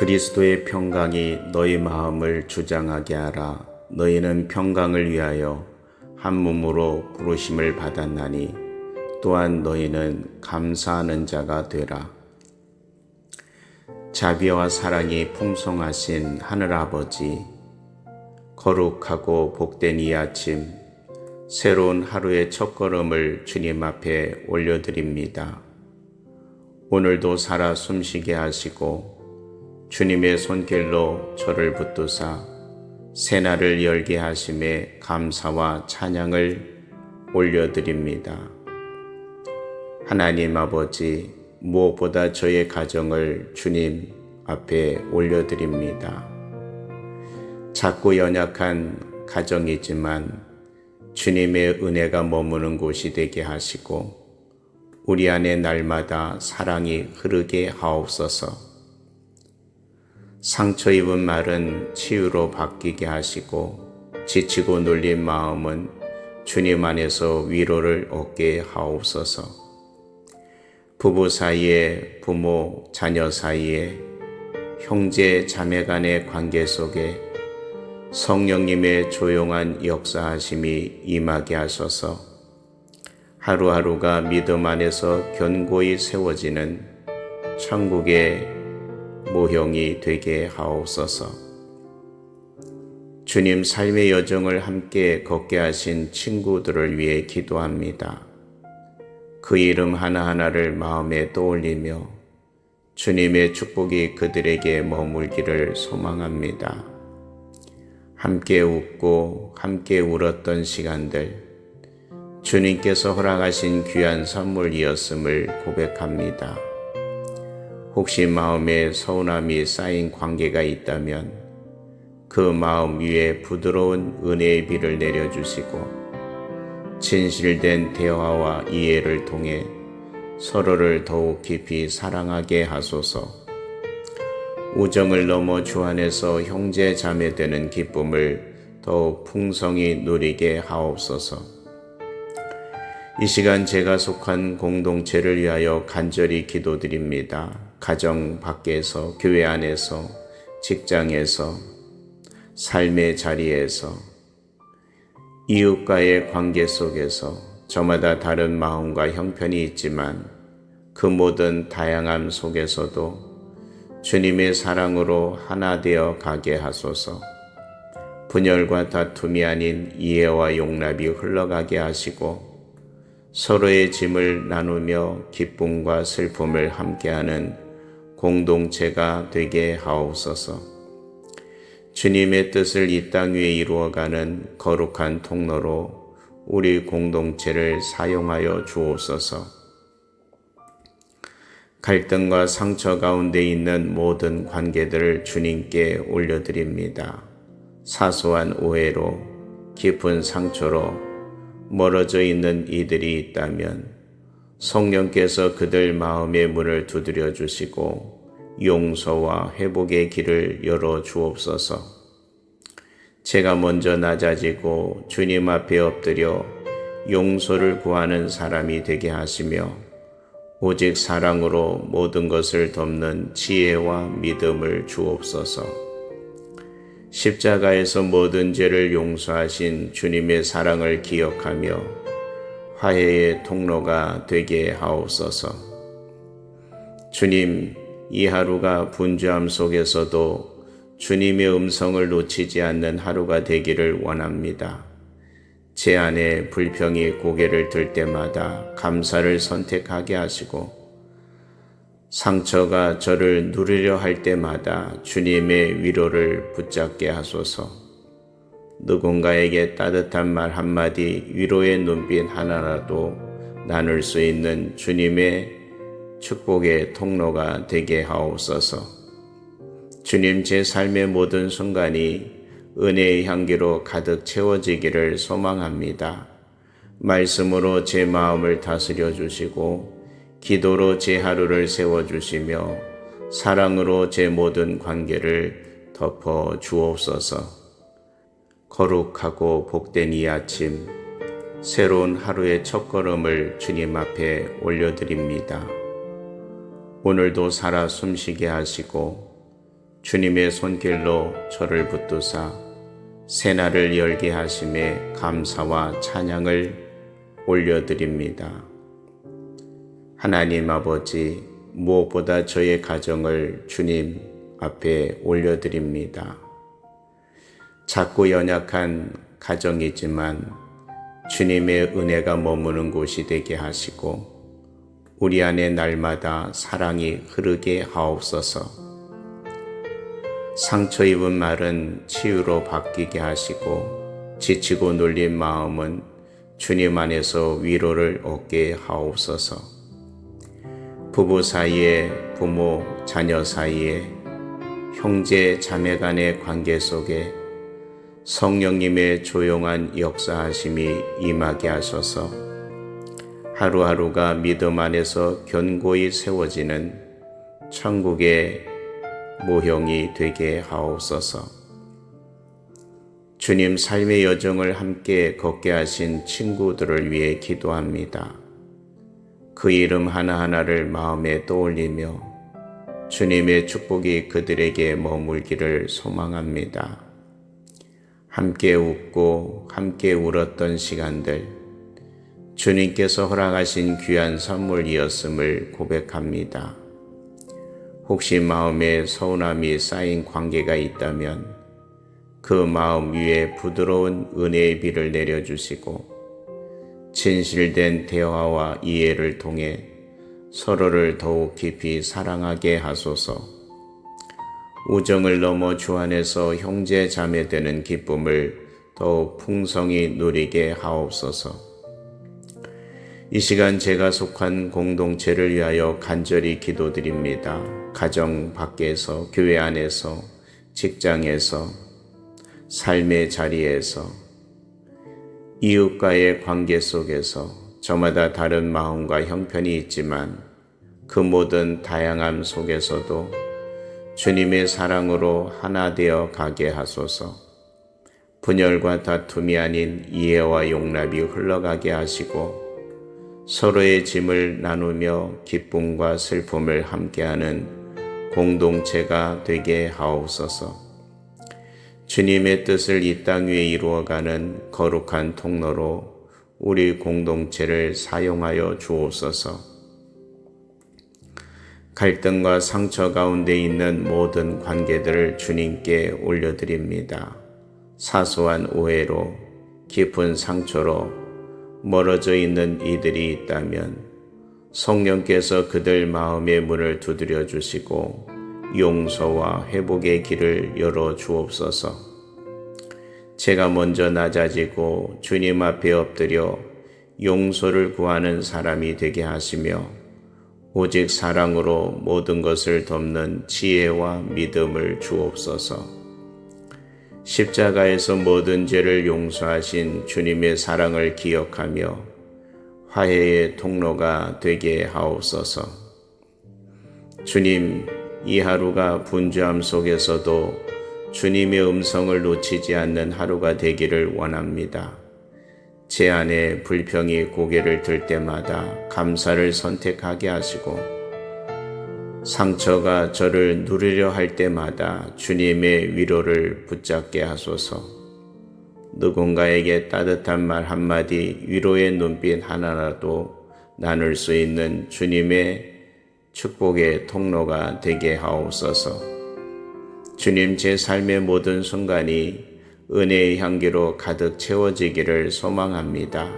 그리스도의 평강이 너희 마음을 주장하게 하라. 너희는 평강을 위하여 한 몸으로 부르심을 받았나니 또한 너희는 감사하는 자가 되라. 자비와 사랑이 풍성하신 하늘아버지, 거룩하고 복된 이 아침, 새로운 하루의 첫걸음을 주님 앞에 올려드립니다. 오늘도 살아 숨쉬게 하시고 주님의 손길로 저를 붙드사 새날을 열게 하심에 감사와 찬양을 올려드립니다. 하나님 아버지, 무엇보다 저의 가정을 주님 앞에 올려드립니다. 작고 연약한 가정이지만 주님의 은혜가 머무는 곳이 되게 하시고 우리 안에 날마다 사랑이 흐르게 하옵소서. 상처 입은 말은 치유로 바뀌게 하시고 지치고 눌린 마음은 주님 안에서 위로를 얻게 하옵소서. 부부 사이에, 부모, 자녀 사이에, 형제, 자매 간의 관계 속에 성령님의 조용한 역사하심이 임하게 하셔서 하루하루가 믿음 안에서 견고히 세워지는 천국의 모형이 되게 하옵소서. 주님 삶의 여정을 함께 걷게 하신 친구들을 위해 기도합니다. 그 이름 하나하나를 마음에 떠올리며 주님의 축복이 그들에게 머물기를 소망합니다. 함께 웃고 함께 울었던 시간들, 주님께서 허락하신 귀한 선물이었음을 고백합니다. 혹시 마음에 서운함이 쌓인 관계가 있다면 그 마음 위에 부드러운 은혜의 비를 내려주시고 진실된 대화와 이해를 통해 서로를 더욱 깊이 사랑하게 하소서. 우정을 넘어 주 안에서 형제 자매 되는 기쁨을 더욱 풍성히 누리게 하옵소서. 이 시간 제가 속한 공동체를 위하여 간절히 기도드립니다. 가정 밖에서, 교회 안에서, 직장에서, 삶의 자리에서, 이웃과의 관계 속에서 저마다 다른 마음과 형편이 있지만 그 모든 다양함 속에서도 주님의 사랑으로 하나 되어 가게 하소서. 분열과 다툼이 아닌 이해와 용납이 흘러가게 하시고 서로의 짐을 나누며 기쁨과 슬픔을 함께하는 공동체가 되게 하옵소서. 주님의 뜻을 이 땅 위에 이루어가는 거룩한 통로로 우리 공동체를 사용하여 주옵소서. 갈등과 상처 가운데 있는 모든 관계들을 주님께 올려드립니다. 사소한 오해로, 깊은 상처로 멀어져 있는 이들이 있다면 성령께서 그들 마음의 문을 두드려 주시고 용서와 회복의 길을 열어 주옵소서. 제가 먼저 낮아지고 주님 앞에 엎드려 용서를 구하는 사람이 되게 하시며 오직 사랑으로 모든 것을 덮는 지혜와 믿음을 주옵소서. 십자가에서 모든 죄를 용서하신 주님의 사랑을 기억하며 화해의 통로가 되게 하옵소서. 주님, 이 하루가 분주함 속에서도 주님의 음성을 놓치지 않는 하루가 되기를 원합니다. 제 안에 불평이 고개를 들 때마다 감사를 선택하게 하시고 상처가 저를 누르려 할 때마다 주님의 위로를 붙잡게 하소서. 누군가에게 따뜻한 말 한마디, 위로의 눈빛 하나라도 나눌 수 있는 주님의 축복의 통로가 되게 하옵소서. 주님, 제 삶의 모든 순간이 은혜의 향기로 가득 채워지기를 소망합니다. 말씀으로 제 마음을 다스려 주시고 기도로 제 하루를 세워주시며 사랑으로 제 모든 관계를 덮어 주옵소서. 거룩하고 복된 이 아침, 새로운 하루의 첫걸음을 주님 앞에 올려드립니다. 오늘도 살아 숨쉬게 하시고 주님의 손길로 저를 붙드사 새날을 열게 하심에 감사와 찬양을 올려드립니다. 하나님 아버지, 무엇보다 저의 가정을 주님 앞에 올려드립니다. 작고 연약한 가정이지만 주님의 은혜가 머무는 곳이 되게 하시고 우리 안에 날마다 사랑이 흐르게 하옵소서. 상처 입은 말은 치유로 바뀌게 하시고 지치고 눌린 마음은 주님 안에서 위로를 얻게 하옵소서. 부부 사이에, 부모, 자녀 사이에, 형제, 자매 간의 관계 속에 성령님의 조용한 역사하심이 임하게 하셔서 하루하루가 믿음 안에서 견고히 세워지는 천국의 모형이 되게 하옵소서. 주님 삶의 여정을 함께 걷게 하신 친구들을 위해 기도합니다. 그 이름 하나하나를 마음에 떠올리며 주님의 축복이 그들에게 머물기를 소망합니다. 함께 웃고 함께 울었던 시간들, 주님께서 허락하신 귀한 선물이었음을 고백합니다. 혹시 마음에 서운함이 쌓인 관계가 있다면 그 마음 위에 부드러운 은혜의 비를 내려주시고 진실된 대화와 이해를 통해 서로를 더욱 깊이 사랑하게 하소서. 우정을 넘어 주 안에서 형제 자매 되는 기쁨을 더욱 풍성히 누리게 하옵소서. 이 시간 제가 속한 공동체를 위하여 간절히 기도드립니다. 가정 밖에서, 교회 안에서, 직장에서, 삶의 자리에서, 이웃과의 관계 속에서 저마다 다른 마음과 형편이 있지만 그 모든 다양함 속에서도 주님의 사랑으로 하나 되어 가게 하소서. 분열과 다툼이 아닌 이해와 용납이 흘러가게 하시고 서로의 짐을 나누며 기쁨과 슬픔을 함께하는 공동체가 되게 하옵소서. 주님의 뜻을 이 땅 위에 이루어가는 거룩한 통로로 우리 공동체를 사용하여 주옵소서. 갈등과 상처 가운데 있는 모든 관계들을 주님께 올려드립니다. 사소한 오해로, 깊은 상처로 멀어져 있는 이들이 있다면 성령께서 그들 마음의 문을 두드려 주시고 용서와 회복의 길을 열어 주옵소서. 제가 먼저 낮아지고 주님 앞에 엎드려 용서를 구하는 사람이 되게 하시며 오직 사랑으로 모든 것을 덮는 지혜와 믿음을 주옵소서. 십자가에서 모든 죄를 용서하신 주님의 사랑을 기억하며 화해의 통로가 되게 하옵소서. 주님, 이 하루가 분주함 속에서도 주님의 음성을 놓치지 않는 하루가 되기를 원합니다. 제 안에 불평이 고개를 들 때마다 감사를 선택하게 하시고 상처가 저를 누르려 할 때마다 주님의 위로를 붙잡게 하소서. 누군가에게 따뜻한 말 한마디, 위로의 눈빛 하나라도 나눌 수 있는 주님의 축복의 통로가 되게 하옵소서. 주님, 제 삶의 모든 순간이 은혜의 향기로 가득 채워지기를 소망합니다.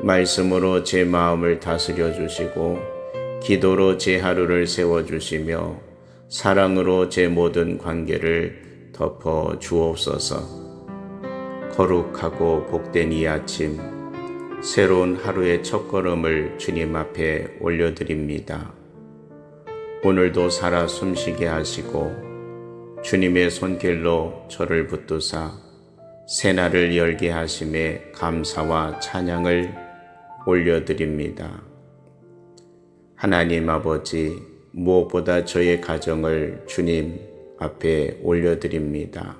말씀으로 제 마음을 다스려 주시고 기도로 제 하루를 세워주시며 사랑으로 제 모든 관계를 덮어 주옵소서. 거룩하고 복된 이 아침, 새로운 하루의 첫걸음을 주님 앞에 올려드립니다. 오늘도 살아 숨쉬게 하시고 주님의 손길로 저를 붙드사 새날을 열게 하심에 감사와 찬양을 올려드립니다. 하나님 아버지, 무엇보다 저의 가정을 주님 앞에 올려드립니다.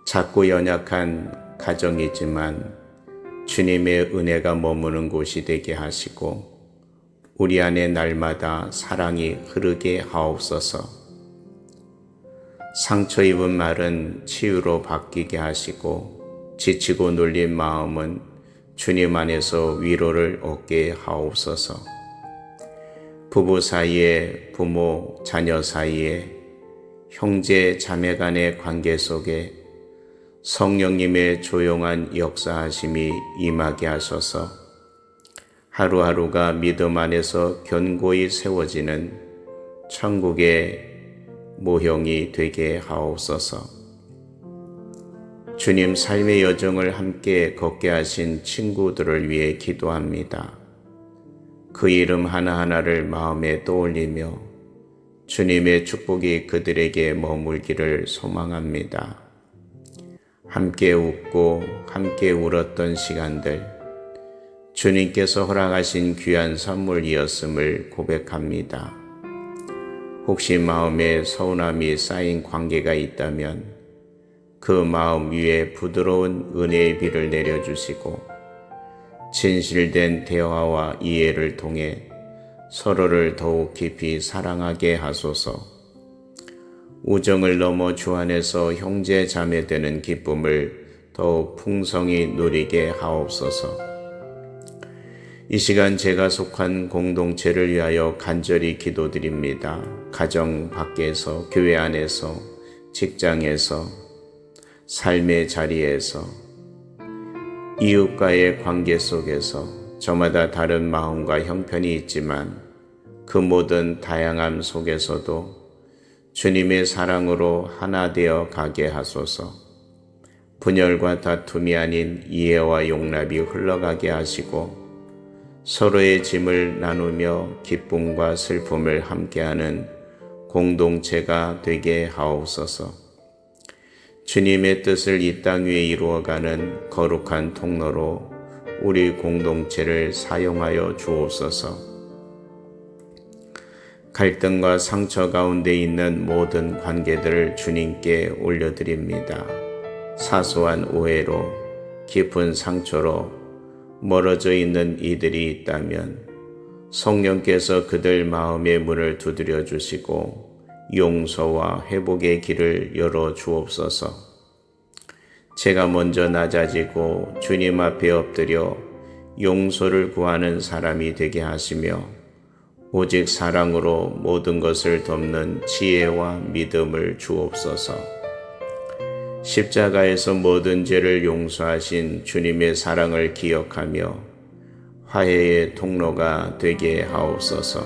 작고 연약한 가정이지만 주님의 은혜가 머무는 곳이 되게 하시고 우리 안에 날마다 사랑이 흐르게 하옵소서. 상처 입은 말은 치유로 바뀌게 하시고 지치고 눌린 마음은 주님 안에서 위로를 얻게 하옵소서. 부부 사이에, 부모, 자녀 사이에, 형제, 자매 간의 관계 속에 성령님의 조용한 역사하심이 임하게 하셔서 하루하루가 믿음 안에서 견고히 세워지는 천국의 모형이 되게 하옵소서. 주님 삶의 여정을 함께 걷게 하신 친구들을 위해 기도합니다. 그 이름 하나하나를 마음에 떠올리며 주님의 축복이 그들에게 머물기를 소망합니다. 함께 웃고 함께 울었던 시간들, 주님께서 허락하신 귀한 선물이었음을 고백합니다. 혹시 마음에 서운함이 쌓인 관계가 있다면 그 마음 위에 부드러운 은혜의 비를 내려주시고 진실된 대화와 이해를 통해 서로를 더욱 깊이 사랑하게 하소서. 우정을 넘어 주 안에서 형제 자매 되는 기쁨을 더욱 풍성히 누리게 하옵소서. 이 시간 제가 속한 공동체를 위하여 간절히 기도드립니다. 가정 밖에서, 교회 안에서, 직장에서, 삶의 자리에서, 이웃과의 관계 속에서 저마다 다른 마음과 형편이 있지만 그 모든 다양함 속에서도 주님의 사랑으로 하나 되어 가게 하소서. 분열과 다툼이 아닌 이해와 용납이 흘러가게 하시고 서로의 짐을 나누며 기쁨과 슬픔을 함께하는 공동체가 되게 하옵소서. 주님의 뜻을 이 땅 위에 이루어가는 거룩한 통로로 우리 공동체를 사용하여 주옵소서. 갈등과 상처 가운데 있는 모든 관계들을 주님께 올려드립니다. 사소한 오해로, 깊은 상처로 멀어져 있는 이들이 있다면 성령께서 그들 마음의 문을 두드려 주시고 용서와 회복의 길을 열어 주옵소서. 제가 먼저 낮아지고 주님 앞에 엎드려 용서를 구하는 사람이 되게 하시며 오직 사랑으로 모든 것을 덮는 지혜와 믿음을 주옵소서. 십자가에서 모든 죄를 용서하신 주님의 사랑을 기억하며 화해의 통로가 되게 하옵소서.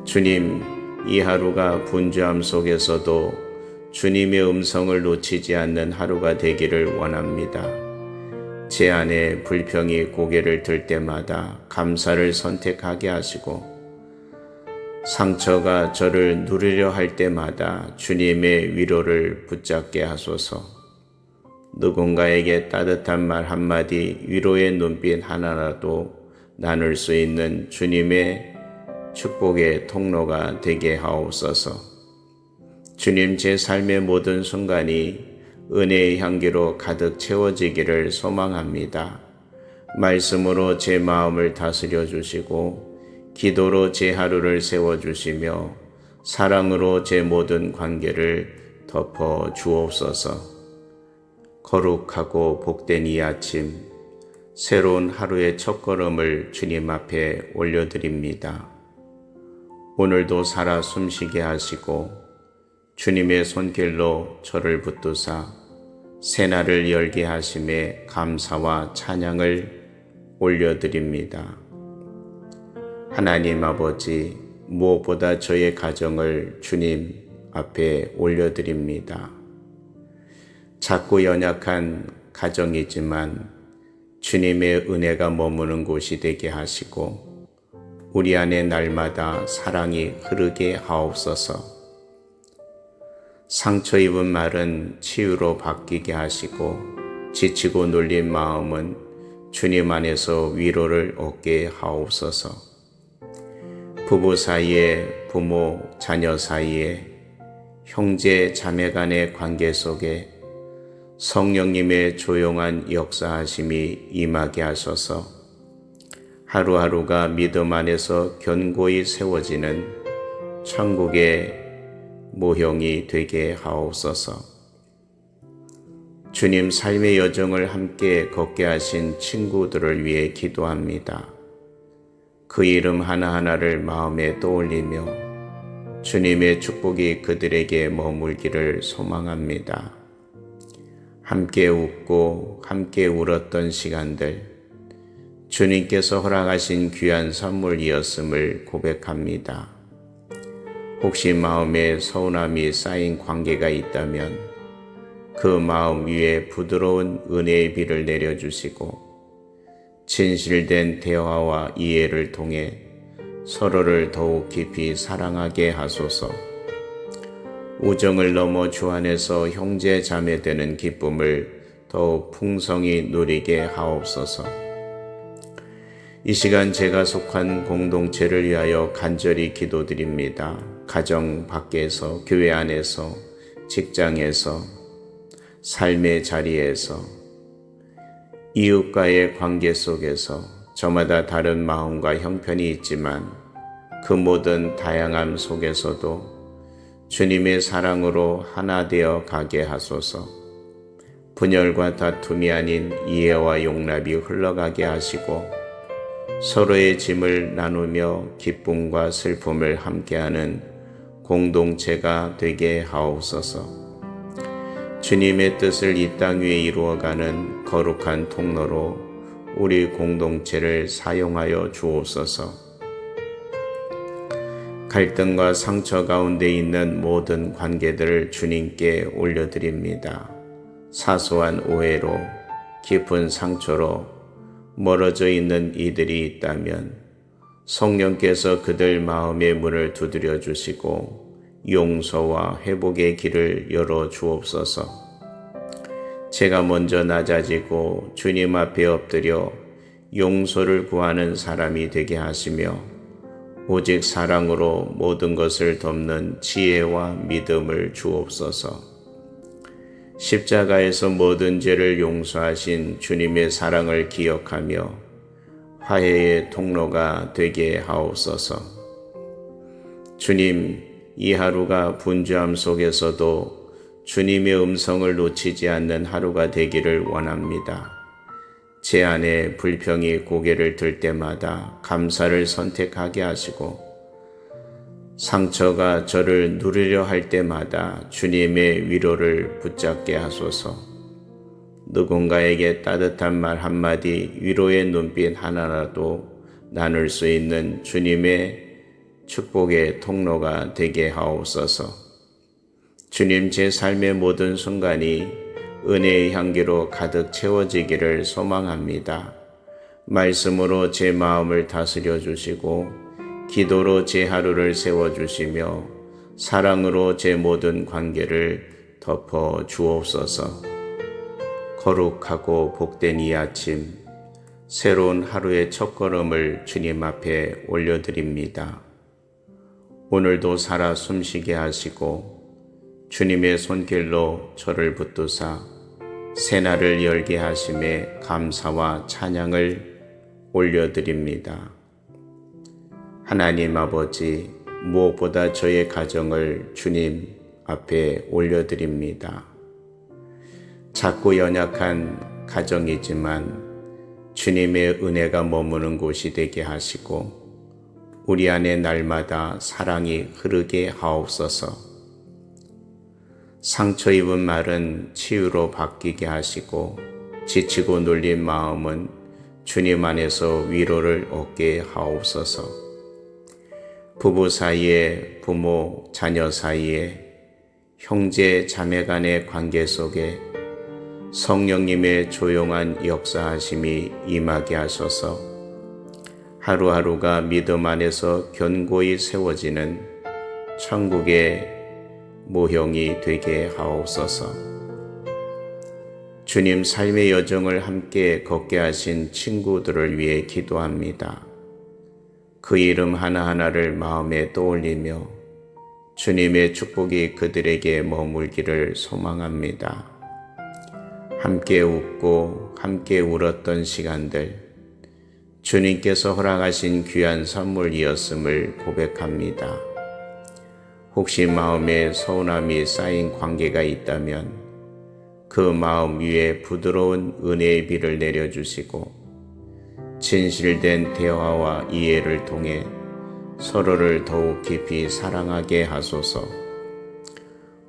주님, 이 하루가 분주함 속에서도 주님의 음성을 놓치지 않는 하루가 되기를 원합니다. 제 안에 불평이 고개를 들 때마다 감사를 선택하게 하시고 상처가 저를 누르려 할 때마다 주님의 위로를 붙잡게 하소서. 누군가에게 따뜻한 말 한마디, 위로의 눈빛 하나라도 나눌 수 있는 주님의 축복의 통로가 되게 하옵소서. 주님, 제 삶의 모든 순간이 은혜의 향기로 가득 채워지기를 소망합니다. 말씀으로 제 마음을 다스려 주시고 기도로 제 하루를 세워주시며 사랑으로 제 모든 관계를 덮어 주옵소서. 거룩하고 복된 이 아침, 새로운 하루의 첫걸음을 주님 앞에 올려드립니다. 오늘도 살아 숨쉬게 하시고 주님의 손길로 저를 붙드사 새날을 열게 하심에 감사와 찬양을 올려드립니다. 하나님 아버지, 무엇보다 저의 가정을 주님 앞에 올려드립니다. 작고 연약한 가정이지만 주님의 은혜가 머무는 곳이 되게 하시고 우리 안에 날마다 사랑이 흐르게 하옵소서. 상처 입은 말은 치유로 바뀌게 하시고 지치고 눌린 마음은 주님 안에서 위로를 얻게 하옵소서. 부부 사이에, 부모, 자녀 사이에, 형제, 자매 간의 관계 속에 성령님의 조용한 역사하심이 임하게 하셔서 하루하루가 믿음 안에서 견고히 세워지는 천국의 모형이 되게 하옵소서. 주님 삶의 여정을 함께 걷게 하신 친구들을 위해 기도합니다. 그 이름 하나하나를 마음에 떠올리며 주님의 축복이 그들에게 머물기를 소망합니다. 함께 웃고 함께 울었던 시간들, 주님께서 허락하신 귀한 선물이었음을 고백합니다. 혹시 마음에 서운함이 쌓인 관계가 있다면 그 마음 위에 부드러운 은혜의 비를 내려주시고 진실된 대화와 이해를 통해 서로를 더욱 깊이 사랑하게 하소서. 우정을 넘어 주 안에서 형제 자매 되는 기쁨을 더욱 풍성히 누리게 하옵소서. 이 시간 제가 속한 공동체를 위하여 간절히 기도드립니다. 가정 밖에서, 교회 안에서, 직장에서, 삶의 자리에서, 이웃과의 관계 속에서 저마다 다른 마음과 형편이 있지만 그 모든 다양함 속에서도 주님의 사랑으로 하나 되어 가게 하소서. 분열과 다툼이 아닌 이해와 용납이 흘러가게 하시고 서로의 짐을 나누며 기쁨과 슬픔을 함께하는 공동체가 되게 하옵소서. 주님의 뜻을 이 땅 위에 이루어가는 거룩한 통로로 우리 공동체를 사용하여 주옵소서. 갈등과 상처 가운데 있는 모든 관계들을 주님께 올려드립니다. 사소한 오해로, 깊은 상처로 멀어져 있는 이들이 있다면 성령께서 그들 마음의 문을 두드려 주시고 용서와 회복의 길을 열어 주옵소서. 제가 먼저 낮아지고 주님 앞에 엎드려 용서를 구하는 사람이 되게 하시며 오직 사랑으로 모든 것을 덮는 지혜와 믿음을 주옵소서. 십자가에서 모든 죄를 용서하신 주님의 사랑을 기억하며 화해의 통로가 되게 하옵소서. 주님, 이 하루가 분주함 속에서도 주님의 음성을 놓치지 않는 하루가 되기를 원합니다. 제 안에 불평이 고개를 들 때마다 감사를 선택하게 하시고 상처가 저를 누르려 할 때마다 주님의 위로를 붙잡게 하소서. 누군가에게 따뜻한 말 한마디, 위로의 눈빛 하나라도 나눌 수 있는 주님의 축복의 통로가 되게 하옵소서. 주님, 제 삶의 모든 순간이 은혜의 향기로 가득 채워지기를 소망합니다. 말씀으로 제 마음을 다스려 주시고 기도로 제 하루를 세워주시며 사랑으로 제 모든 관계를 덮어 주옵소서. 거룩하고 복된 이 아침, 새로운 하루의 첫걸음을 주님 앞에 올려드립니다. 오늘도 살아 숨쉬게 하시고 주님의 손길로 저를 붙드사 새날을 열게 하심에 감사와 찬양을 올려드립니다. 하나님 아버지, 무엇보다 저의 가정을 주님 앞에 올려드립니다. 작고 연약한 가정이지만 주님의 은혜가 머무는 곳이 되게 하시고 우리 안에 날마다 사랑이 흐르게 하옵소서. 상처 입은 말은 치유로 바뀌게 하시고 지치고 눌린 마음은 주님 안에서 위로를 얻게 하옵소서. 부부 사이에, 부모, 자녀 사이에, 형제, 자매 간의 관계 속에 성령님의 조용한 역사하심이 임하게 하셔서 하루하루가 믿음 안에서 견고히 세워지는 천국의 모형이 되게 하옵소서. 주님 삶의 여정을 함께 걷게 하신 친구들을 위해 기도합니다. 그 이름 하나하나를 마음에 떠올리며 주님의 축복이 그들에게 머물기를 소망합니다. 함께 웃고 함께 울었던 시간들, 주님께서 허락하신 귀한 선물이었음을 고백합니다. 혹시 마음에 서운함이 쌓인 관계가 있다면 그 마음 위에 부드러운 은혜의 비를 내려주시고 진실된 대화와 이해를 통해 서로를 더욱 깊이 사랑하게 하소서.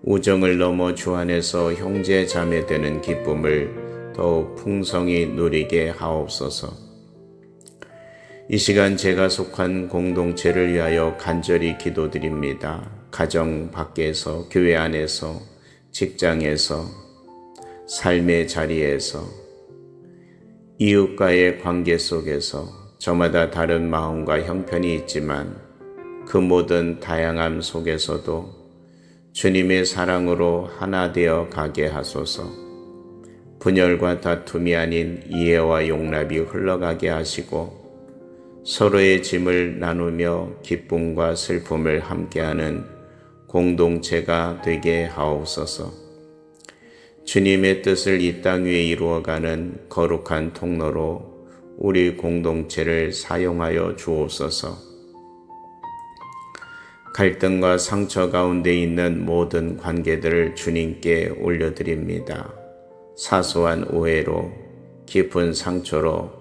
우정을 넘어 주 안에서 형제 자매 되는 기쁨을 더욱 풍성히 누리게 하옵소서. 이 시간 제가 속한 공동체를 위하여 간절히 기도드립니다. 가정 밖에서, 교회 안에서, 직장에서, 삶의 자리에서, 이웃과의 관계 속에서 저마다 다른 마음과 형편이 있지만 그 모든 다양함 속에서도 주님의 사랑으로 하나 되어 가게 하소서. 분열과 다툼이 아닌 이해와 용납이 흘러가게 하시고 서로의 짐을 나누며 기쁨과 슬픔을 함께하는 공동체가 되게 하옵소서. 주님의 뜻을 이 땅 위에 이루어가는 거룩한 통로로 우리 공동체를 사용하여 주옵소서. 갈등과 상처 가운데 있는 모든 관계들을 주님께 올려드립니다. 사소한 오해로, 깊은 상처로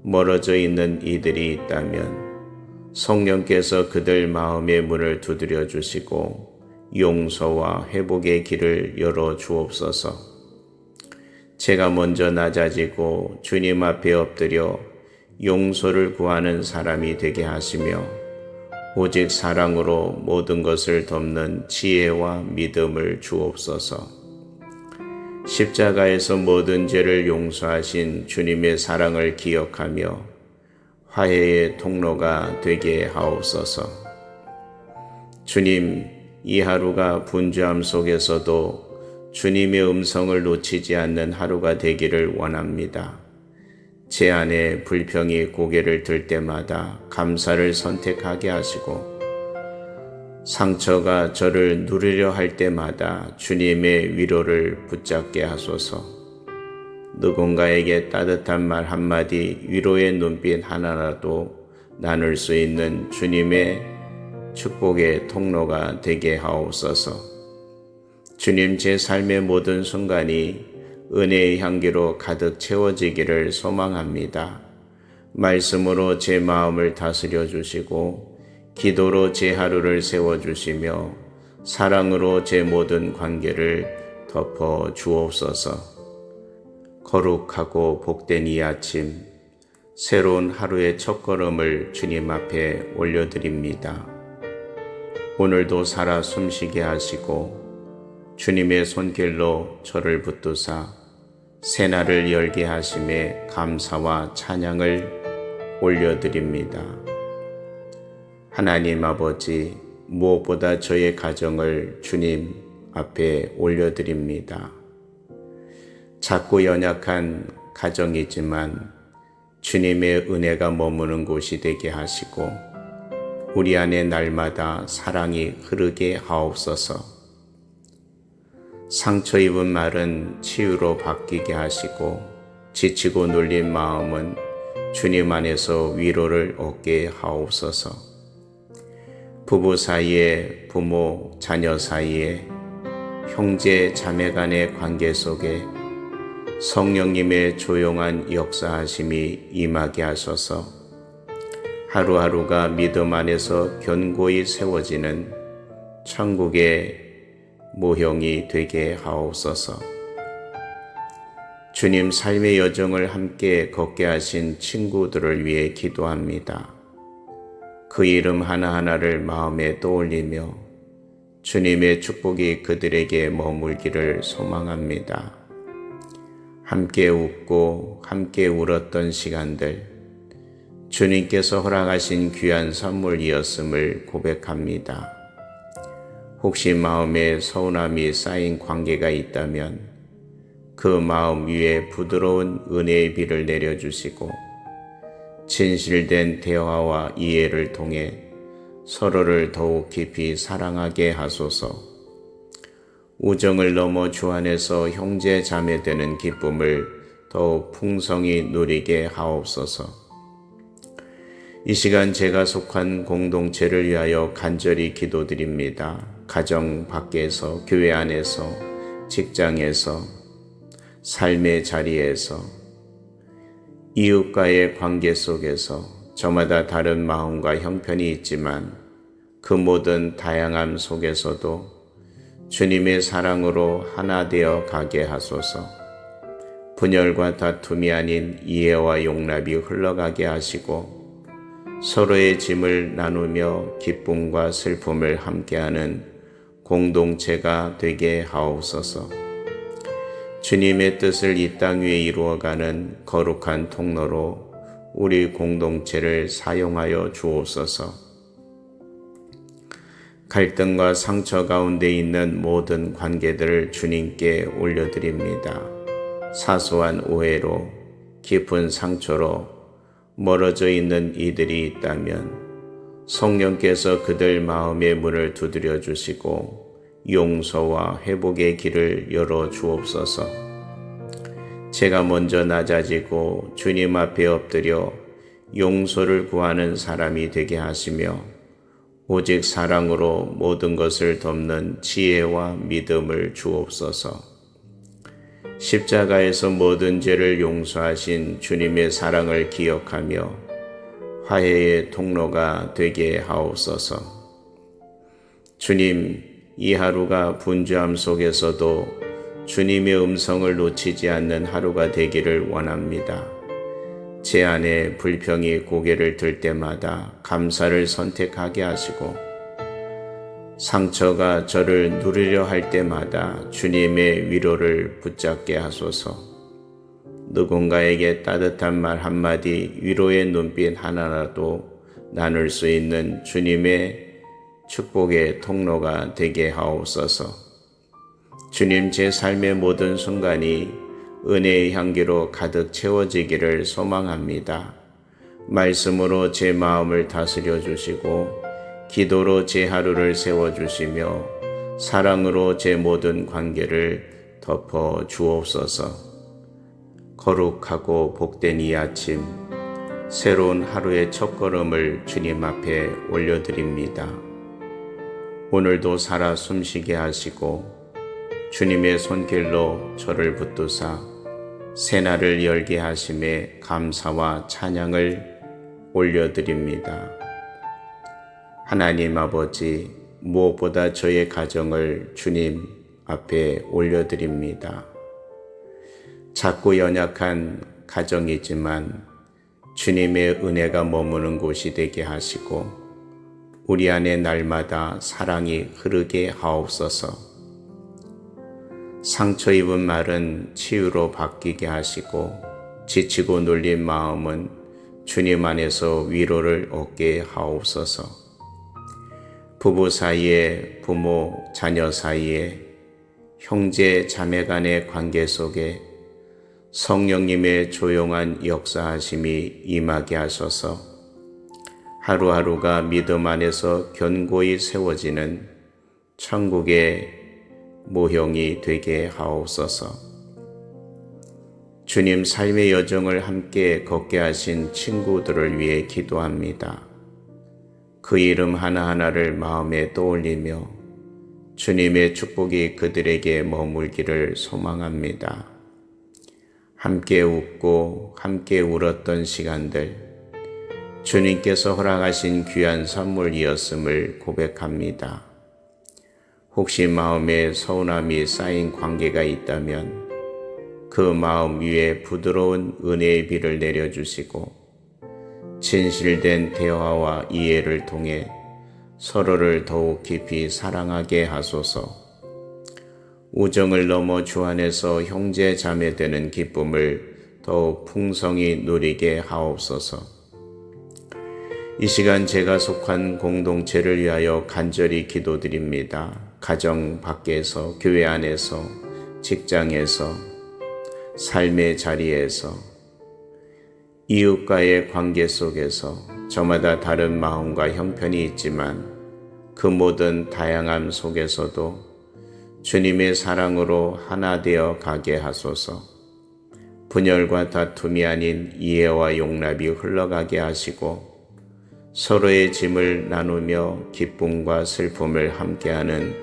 멀어져 있는 이들이 있다면 성령께서 그들 마음의 문을 두드려 주시고 용서와 회복의 길을 열어 주옵소서. 제가 먼저 낮아지고 주님 앞에 엎드려 용서를 구하는 사람이 되게 하시며 오직 사랑으로 모든 것을 덮는 지혜와 믿음을 주옵소서. 십자가에서 모든 죄를 용서하신 주님의 사랑을 기억하며 화해의 통로가 되게 하옵소서. 주님, 이 하루가 분주함 속에서도 주님의 음성을 놓치지 않는 하루가 되기를 원합니다. 제 안에 불평이 고개를 들 때마다 감사를 선택하게 하시고 상처가 저를 누르려 할 때마다 주님의 위로를 붙잡게 하소서. 누군가에게 따뜻한 말 한마디, 위로의 눈빛 하나라도 나눌 수 있는 주님의 축복의 통로가 되게 하옵소서. 주님, 제 삶의 모든 순간이 은혜의 향기로 가득 채워지기를 소망합니다. 말씀으로 제 마음을 다스려 주시고 기도로 제 하루를 세워주시며 사랑으로 제 모든 관계를 덮어 주옵소서. 거룩하고 복된 이 아침, 새로운 하루의 첫걸음을 주님 앞에 올려드립니다. 오늘도 살아 숨쉬게 하시고 주님의 손길로 저를 붙드사 새날을 열게 하심에 감사와 찬양을 올려드립니다. 하나님 아버지, 무엇보다 저의 가정을 주님 앞에 올려드립니다. 작고 연약한 가정이지만 주님의 은혜가 머무는 곳이 되게 하시고 우리 안에 날마다 사랑이 흐르게 하옵소서. 상처 입은 말은 치유로 바뀌게 하시고 지치고 눌린 마음은 주님 안에서 위로를 얻게 하옵소서. 부부 사이에, 부모, 자녀 사이에, 형제, 자매 간의 관계 속에 성령님의 조용한 역사하심이 임하게 하셔서 하루하루가 믿음 안에서 견고히 세워지는 천국의 모형이 되게 하옵소서. 주님, 삶의 여정을 함께 걷게 하신 친구들을 위해 기도합니다. 그 이름 하나하나를 마음에 떠올리며 주님의 축복이 그들에게 머물기를 소망합니다. 함께 웃고 함께 울었던 시간들, 주님께서 허락하신 귀한 선물이었음을 고백합니다. 혹시 마음에 서운함이 쌓인 관계가 있다면 그 마음 위에 부드러운 은혜의 비를 내려주시고 진실된 대화와 이해를 통해 서로를 더욱 깊이 사랑하게 하소서. 우정을 넘어 주 안에서 형제 자매 되는 기쁨을 더욱 풍성히 누리게 하옵소서. 이 시간 제가 속한 공동체를 위하여 간절히 기도드립니다. 가정 밖에서, 교회 안에서, 직장에서, 삶의 자리에서, 이웃과의 관계 속에서 저마다 다른 마음과 형편이 있지만 그 모든 다양함 속에서도 주님의 사랑으로 하나 되어 가게 하소서. 분열과 다툼이 아닌 이해와 용납이 흘러가게 하시고 서로의 짐을 나누며 기쁨과 슬픔을 함께하는 공동체가 되게 하옵소서. 주님의 뜻을 이 땅 위에 이루어가는 거룩한 통로로 우리 공동체를 사용하여 주옵소서. 갈등과 상처 가운데 있는 모든 관계들을 주님께 올려드립니다. 사소한 오해로, 깊은 상처로 멀어져 있는 이들이 있다면 성령께서 그들 마음의 문을 두드려 주시고 용서와 회복의 길을 열어 주옵소서. 제가 먼저 낮아지고 주님 앞에 엎드려 용서를 구하는 사람이 되게 하시며 오직 사랑으로 모든 것을 덮는 지혜와 믿음을 주옵소서. 십자가에서 모든 죄를 용서하신 주님의 사랑을 기억하며 화해의 통로가 되게 하옵소서. 주님, 이 하루가 분주함 속에서도 주님의 음성을 놓치지 않는 하루가 되기를 원합니다. 제 안에 불평이 고개를 들 때마다 감사를 선택하게 하시고 상처가 저를 누르려 할 때마다 주님의 위로를 붙잡게 하소서. 누군가에게 따뜻한 말 한마디, 위로의 눈빛 하나라도 나눌 수 있는 주님의 축복의 통로가 되게 하옵소서. 주님, 제 삶의 모든 순간이 은혜의 향기로 가득 채워지기를 소망합니다. 말씀으로 제 마음을 다스려 주시고 기도로 제 하루를 세워주시며 사랑으로 제 모든 관계를 덮어 주옵소서. 거룩하고 복된 이 아침, 새로운 하루의 첫걸음을 주님 앞에 올려드립니다. 오늘도 살아 숨쉬게 하시고 주님의 손길로 저를 붙드사 새날을 열게 하심에 감사와 찬양을 올려드립니다. 하나님 아버지, 무엇보다 저의 가정을 주님 앞에 올려드립니다. 작고 연약한 가정이지만 주님의 은혜가 머무는 곳이 되게 하시고 우리 안에 날마다 사랑이 흐르게 하옵소서. 상처 입은 말은 치유로 바뀌게 하시고 지치고 눌린 마음은 주님 안에서 위로를 얻게 하옵소서. 부부 사이에, 부모, 자녀 사이에, 형제, 자매 간의 관계 속에 성령님의 조용한 역사하심이 임하게 하소서. 하루하루가 믿음 안에서 견고히 세워지는 천국의 모형이 되게 하옵소서. 주님, 삶의 여정을 함께 걷게 하신 친구들을 위해 기도합니다. 그 이름 하나하나를 마음에 떠올리며 주님의 축복이 그들에게 머물기를 소망합니다. 함께 웃고 함께 울었던 시간들, 주님께서 허락하신 귀한 선물이었음을 고백합니다. 혹시 마음에 서운함이 쌓인 관계가 있다면 그 마음 위에 부드러운 은혜의 비를 내려주시고 진실된 대화와 이해를 통해 서로를 더욱 깊이 사랑하게 하소서. 우정을 넘어 주 안에서 형제 자매 되는 기쁨을 더욱 풍성히 누리게 하옵소서. 이 시간 제가 속한 공동체를 위하여 간절히 기도드립니다. 가정 밖에서, 교회 안에서, 직장에서, 삶의 자리에서, 이웃과의 관계 속에서 저마다 다른 마음과 형편이 있지만 그 모든 다양함 속에서도 주님의 사랑으로 하나 되어 가게 하소서. 분열과 다툼이 아닌 이해와 용납이 흘러가게 하시고 서로의 짐을 나누며 기쁨과 슬픔을 함께하는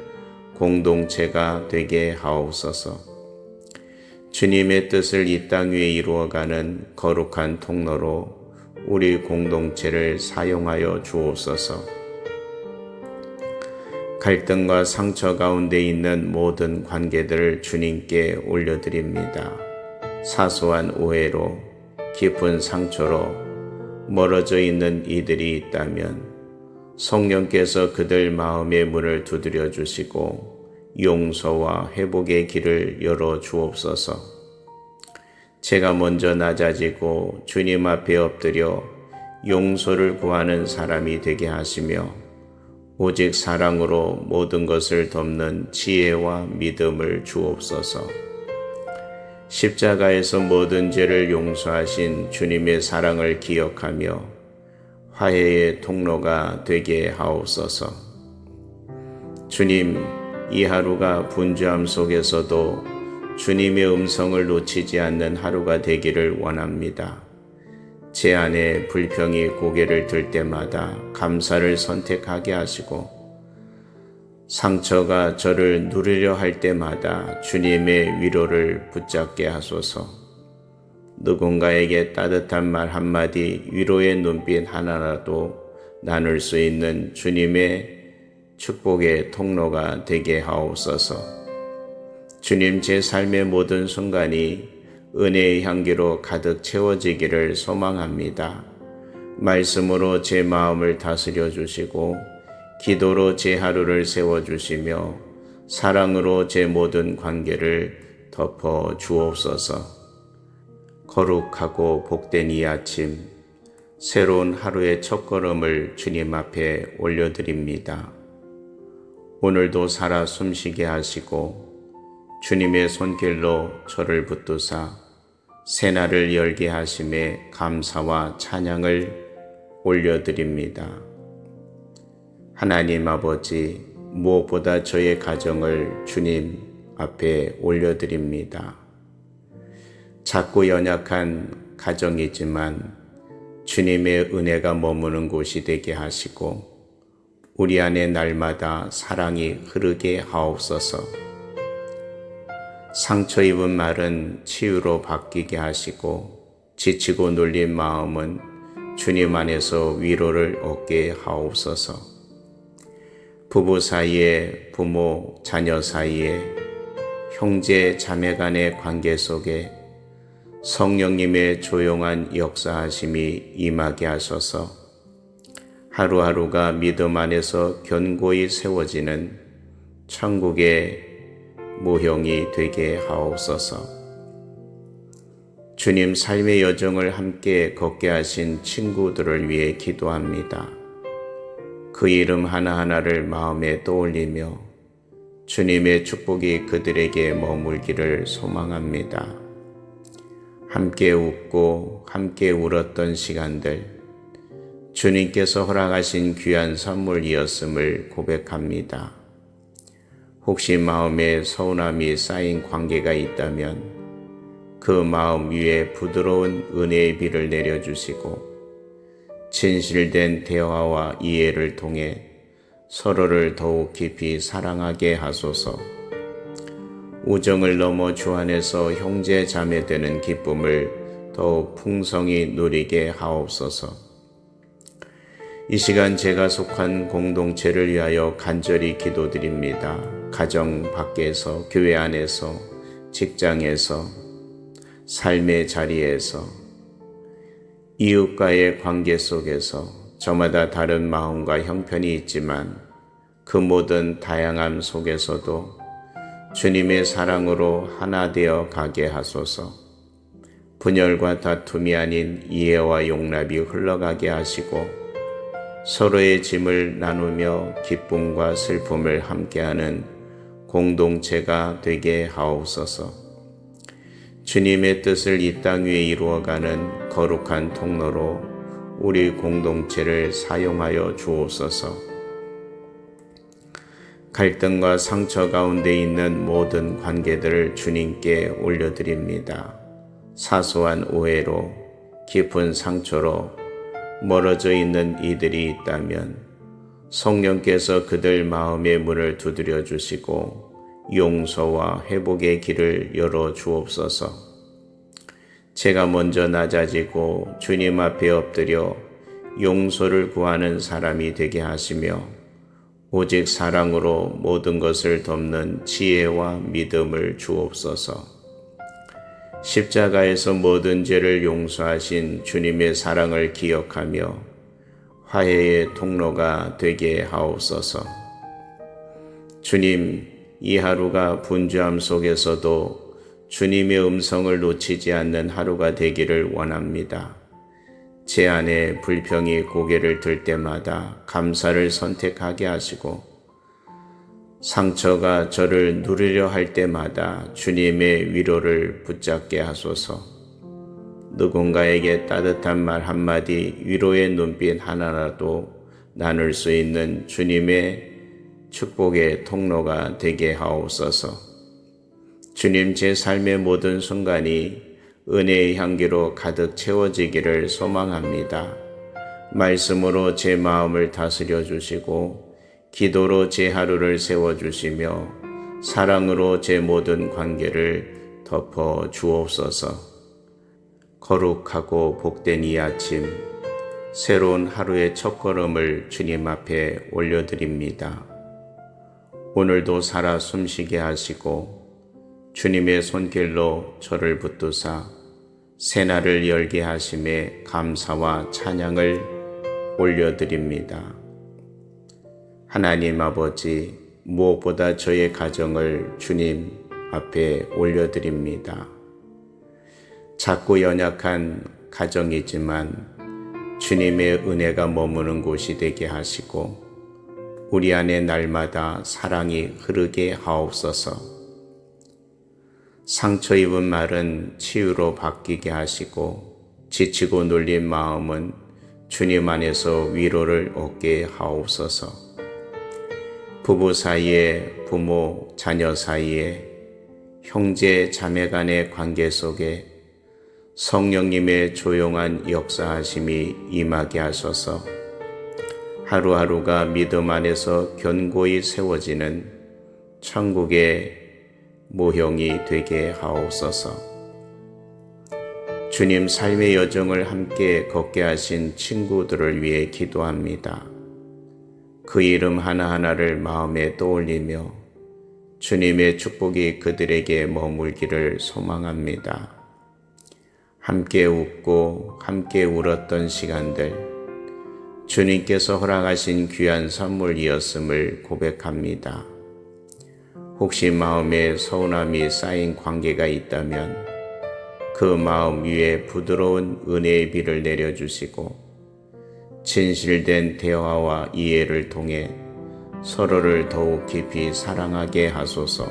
공동체가 되게 하옵소서. 주님의 뜻을 이 땅 위에 이루어가는 거룩한 통로로 우리 공동체를 사용하여 주옵소서. 갈등과 상처 가운데 있는 모든 관계들을 주님께 올려드립니다. 사소한 오해로, 깊은 상처로 멀어져 있는 이들이 있다면 성령께서 그들 마음의 문을 두드려 주시고 용서와 회복의 길을 열어 주옵소서. 제가 먼저 낮아지고 주님 앞에 엎드려 용서를 구하는 사람이 되게 하시며 오직 사랑으로 모든 것을 덮는 지혜와 믿음을 주옵소서. 십자가에서 모든 죄를 용서하신 주님의 사랑을 기억하며 화해의 통로가 되게 하옵소서. 주님, 이 하루가 분주함 속에서도 주님의 음성을 놓치지 않는 하루가 되기를 원합니다. 제 안에 불평이 고개를 들 때마다 감사를 선택하게 하시고 상처가 저를 누르려 할 때마다 주님의 위로를 붙잡게 하소서. 누군가에게 따뜻한 말 한마디, 위로의 눈빛 하나라도 나눌 수 있는 주님의 축복의 통로가 되게 하옵소서. 주님, 제 삶의 모든 순간이 은혜의 향기로 가득 채워지기를 소망합니다. 말씀으로 제 마음을 다스려 주시고 기도로 제 하루를 세워주시며 사랑으로 제 모든 관계를 덮어 주옵소서. 거룩하고 복된 이 아침, 새로운 하루의 첫걸음을 주님 앞에 올려드립니다. 오늘도 살아 숨쉬게 하시고 주님의 손길로 저를 붙드사 새날을 열게 하심에 감사와 찬양을 올려드립니다. 하나님 아버지, 무엇보다 저의 가정을 주님 앞에 올려드립니다. 작고 연약한 가정이지만 주님의 은혜가 머무는 곳이 되게 하시고 우리 안에 날마다 사랑이 흐르게 하옵소서. 상처 입은 말은 치유로 바뀌게 하시고 지치고 눌린 마음은 주님 안에서 위로를 얻게 하옵소서. 부부 사이에, 부모, 자녀 사이에, 형제, 자매 간의 관계 속에 성령님의 조용한 역사하심이 임하게 하셔서 하루하루가 믿음 안에서 견고히 세워지는 천국의 모형이 되게 하옵소서. 주님, 삶의 여정을 함께 걷게 하신 친구들을 위해 기도합니다. 그 이름 하나하나를 마음에 떠올리며 주님의 축복이 그들에게 머물기를 소망합니다. 함께 웃고 함께 울었던 시간들, 주님께서 허락하신 귀한 선물이었음을 고백합니다. 혹시 마음에 서운함이 쌓인 관계가 있다면 그 마음 위에 부드러운 은혜의 비를 내려주시고 진실된 대화와 이해를 통해 서로를 더욱 깊이 사랑하게 하소서. 우정을 넘어 주 안에서 형제 자매 되는 기쁨을 더욱 풍성히 누리게 하옵소서. 이 시간 제가 속한 공동체를 위하여 간절히 기도드립니다. 가정 밖에서, 교회 안에서, 직장에서, 삶의 자리에서, 이웃과의 관계 속에서 저마다 다른 마음과 형편이 있지만 그 모든 다양함 속에서도 주님의 사랑으로 하나 되어 가게 하소서. 분열과 다툼이 아닌 이해와 용납이 흘러가게 하시고 서로의 짐을 나누며 기쁨과 슬픔을 함께하는 공동체가 되게 하옵소서. 주님의 뜻을 이 땅 위에 이루어가는 거룩한 통로로 우리 공동체를 사용하여 주옵소서. 갈등과 상처 가운데 있는 모든 관계들을 주님께 올려드립니다. 사소한 오해로, 깊은 상처로 멀어져 있는 이들이 있다면 성령께서 그들 마음의 문을 두드려 주시고 용서와 회복의 길을 열어 주옵소서. 제가 먼저 낮아지고 주님 앞에 엎드려 용서를 구하는 사람이 되게 하시며 오직 사랑으로 모든 것을 덮는 지혜와 믿음을 주옵소서. 십자가에서 모든 죄를 용서하신 주님의 사랑을 기억하며 화해의 통로가 되게 하옵소서. 주님, 이 하루가 분주함 속에서도 주님의 음성을 놓치지 않는 하루가 되기를 원합니다. 제 안에 불평이 고개를 들 때마다 감사를 선택하게 하시고 상처가 저를 누르려 할 때마다 주님의 위로를 붙잡게 하소서. 누군가에게 따뜻한 말 한마디, 위로의 눈빛 하나라도 나눌 수 있는 주님의 축복의 통로가 되게 하옵소서. 주님, 제 삶의 모든 순간이 은혜의 향기로 가득 채워지기를 소망합니다. 말씀으로 제 마음을 다스려 주시고 기도로 제 하루를 세워주시며 사랑으로 제 모든 관계를 덮어 주옵소서. 거룩하고 복된 이 아침, 새로운 하루의 첫걸음을 주님 앞에 올려드립니다. 오늘도 살아 숨쉬게 하시고 주님의 손길로 저를 붙드사 새날을 열게 하심에 감사와 찬양을 올려드립니다. 하나님 아버지, 무엇보다 저의 가정을 주님 앞에 올려드립니다. 작고 연약한 가정이지만 주님의 은혜가 머무는 곳이 되게 하시고 우리 안에 날마다 사랑이 흐르게 하옵소서. 상처 입은 말은 치유로 바뀌게 하시고 지치고 눌린 마음은 주님 안에서 위로를 얻게 하옵소서. 부부 사이에, 부모, 자녀 사이에, 형제, 자매 간의 관계 속에 성령님의 조용한 역사하심이 임하게 하소서. 하루하루가 믿음 안에서 견고히 세워지는 천국의 모형이 되게 하옵소서. 주님, 삶의 여정을 함께 걷게 하신 친구들을 위해 기도합니다. 그 이름 하나하나를 마음에 떠올리며 주님의 축복이 그들에게 머물기를 소망합니다. 함께 웃고 함께 울었던 시간들, 주님께서 허락하신 귀한 선물이었음을 고백합니다. 혹시 마음에 서운함이 쌓인 관계가 있다면 그 마음 위에 부드러운 은혜의 비를 내려주시고 진실된 대화와 이해를 통해 서로를 더욱 깊이 사랑하게 하소서.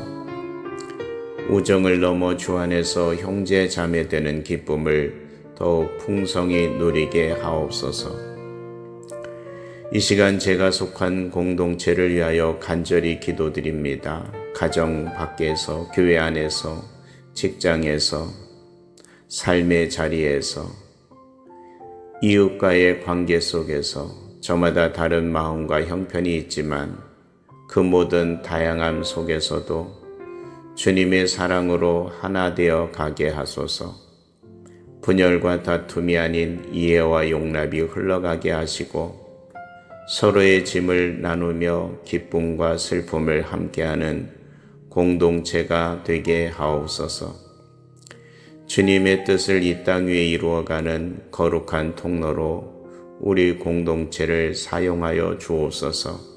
우정을 넘어 주 안에서 형제 자매 되는 기쁨을 더욱 풍성히 누리게 하옵소서. 이 시간 제가 속한 공동체를 위하여 간절히 기도드립니다. 가정 밖에서, 교회 안에서, 직장에서, 삶의 자리에서, 이웃과의 관계 속에서 저마다 다른 마음과 형편이 있지만 그 모든 다양함 속에서도 주님의 사랑으로 하나 되어 가게 하소서. 분열과 다툼이 아닌 이해와 용납이 흘러가게 하시고 서로의 짐을 나누며 기쁨과 슬픔을 함께하는 공동체가 되게 하옵소서. 주님의 뜻을 이 땅 위에 이루어가는 거룩한 통로로 우리 공동체를 사용하여 주옵소서.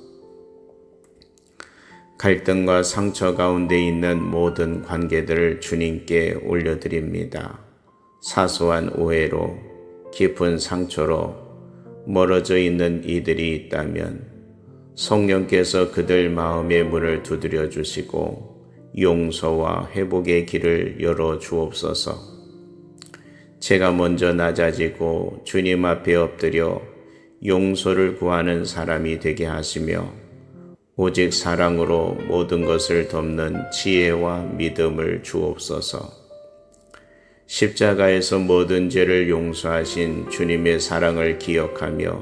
갈등과 상처 가운데 있는 모든 관계들을 주님께 올려드립니다. 사소한 오해로, 깊은 상처로 멀어져 있는 이들이 있다면 성령께서 그들 마음의 문을 두드려 주시고 용서와 회복의 길을 열어 주옵소서. 제가 먼저 낮아지고 주님 앞에 엎드려 용서를 구하는 사람이 되게 하시며 오직 사랑으로 모든 것을 덮는 지혜와 믿음을 주옵소서. 십자가에서 모든 죄를 용서하신 주님의 사랑을 기억하며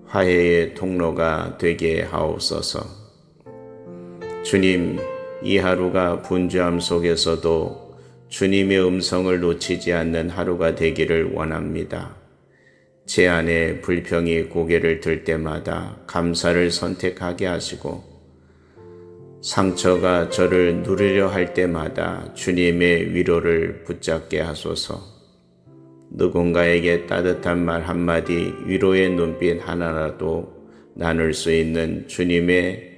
화해의 통로가 되게 하옵소서. 주님, 이 하루가 분주함 속에서도 주님의 음성을 놓치지 않는 하루가 되기를 원합니다. 제 안에 불평이 고개를 들 때마다 감사를 선택하게 하시고, 상처가 저를 누르려 할 때마다 주님의 위로를 붙잡게 하소서. 누군가에게 따뜻한 말 한마디, 위로의 눈빛 하나라도 나눌 수 있는 주님의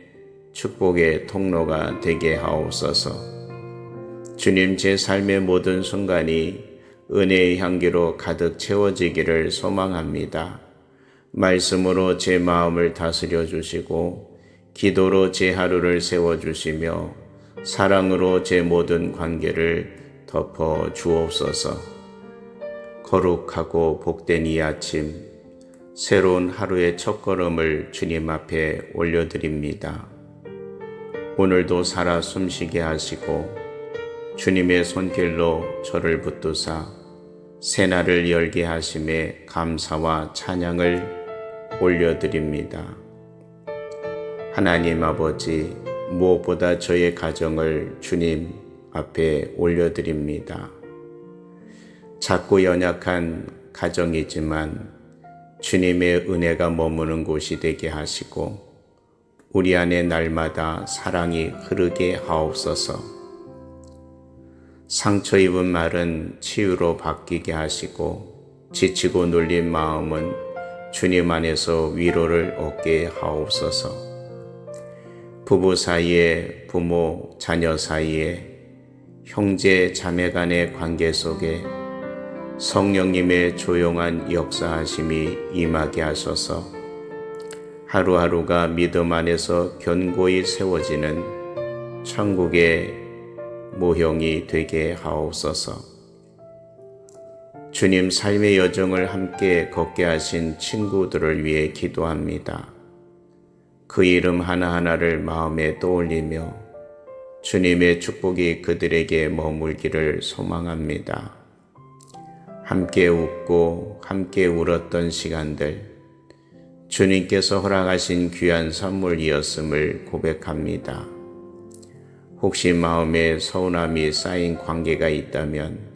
축복의 통로가 되게 하옵소서. 주님, 제 삶의 모든 순간이 은혜의 향기로 가득 채워지기를 소망합니다. 말씀으로 제 마음을 다스려 주시고, 기도로 제 하루를 세워주시며, 사랑으로 제 모든 관계를 덮어 주옵소서. 거룩하고 복된 이 아침, 새로운 하루의 첫걸음을 주님 앞에 올려드립니다. 오늘도 살아 숨쉬게 하시고, 주님의 손길로 저를 붙드사 새날을 열게 하심에 감사와 찬양을 올려드립니다. 하나님 아버지, 무엇보다 저의 가정을 주님 앞에 올려드립니다. 작고 연약한 가정이지만 주님의 은혜가 머무는 곳이 되게 하시고, 우리 안에 날마다 사랑이 흐르게 하옵소서. 상처 입은 말은 치유로 바뀌게 하시고, 지치고 눌린 마음은 주님 안에서 위로를 얻게 하옵소서. 부부 사이에, 부모, 자녀 사이에, 형제, 자매 간의 관계 속에 성령님의 조용한 역사하심이 임하게 하소서. 하루하루가 믿음 안에서 견고히 세워지는 천국의 모형이 되게 하옵소서. 주님, 삶의 여정을 함께 걷게 하신 친구들을 위해 기도합니다. 그 이름 하나하나를 마음에 떠올리며 주님의 축복이 그들에게 머물기를 소망합니다. 함께 웃고 함께 울었던 시간들, 주님께서 허락하신 귀한 선물이었음을 고백합니다. 혹시 마음에 서운함이 쌓인 관계가 있다면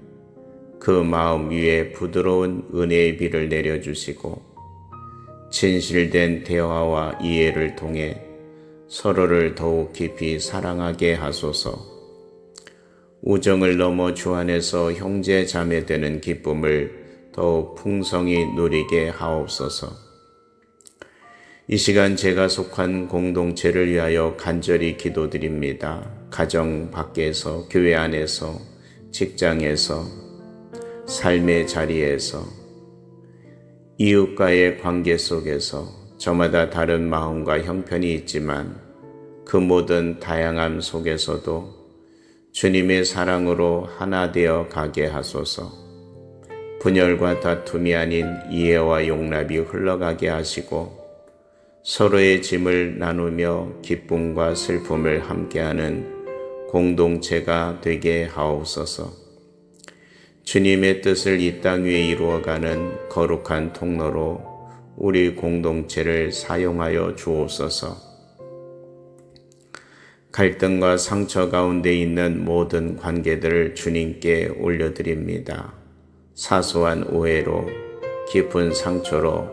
그 마음 위에 부드러운 은혜의 비를 내려주시고, 진실된 대화와 이해를 통해 서로를 더욱 깊이 사랑하게 하소서. 우정을 넘어 주 안에서 형제 자매 되는 기쁨을 더욱 풍성히 누리게 하옵소서. 이 시간 제가 속한 공동체를 위하여 간절히 기도드립니다. 가정 밖에서, 교회 안에서, 직장에서, 삶의 자리에서, 이웃과의 관계 속에서 저마다 다른 마음과 형편이 있지만 그 모든 다양함 속에서도 주님의 사랑으로 하나 되어 가게 하소서. 분열과 다툼이 아닌 이해와 용납이 흘러가게 하시고, 서로의 짐을 나누며 기쁨과 슬픔을 함께하는 공동체가 되게 하옵소서. 주님의 뜻을 이 땅 위에 이루어가는 거룩한 통로로 우리 공동체를 사용하여 주옵소서. 갈등과 상처 가운데 있는 모든 관계들을 주님께 올려드립니다. 사소한 오해로, 깊은 상처로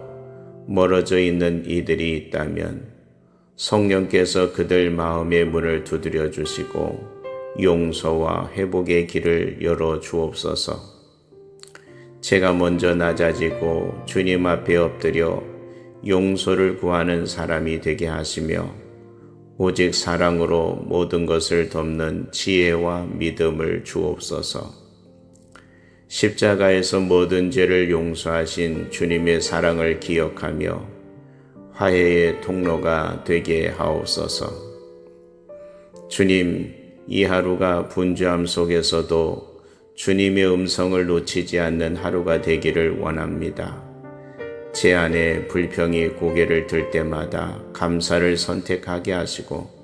멀어져 있는 이들이 있다면 성령께서 그들 마음의 문을 두드려 주시고 용서와 회복의 길을 열어 주옵소서. 제가 먼저 낮아지고 주님 앞에 엎드려 용서를 구하는 사람이 되게 하시며, 오직 사랑으로 모든 것을 덮는 지혜와 믿음을 주옵소서. 십자가에서 모든 죄를 용서하신 주님의 사랑을 기억하며 화해의 통로가 되게 하옵소서. 주님, 이 하루가 분주함 속에서도 주님의 음성을 놓치지 않는 하루가 되기를 원합니다. 제 안에 불평이 고개를 들 때마다 감사를 선택하게 하시고,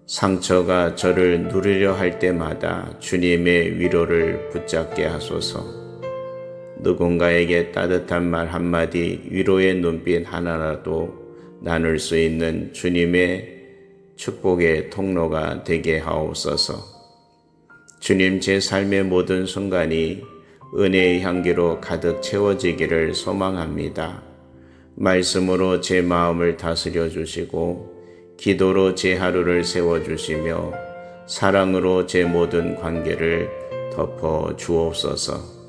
상처가 저를 누르려 할 때마다 주님의 위로를 붙잡게 하소서. 누군가에게 따뜻한 말 한마디, 위로의 눈빛 하나라도 나눌 수 있는 주님의 축복의 통로가 되게 하옵소서. 주님, 제 삶의 모든 순간이 은혜의 향기로 가득 채워지기를 소망합니다. 말씀으로 제 마음을 다스려 주시고 기도로 제 하루를 세워주시며 사랑으로 제 모든 관계를 덮어 주옵소서.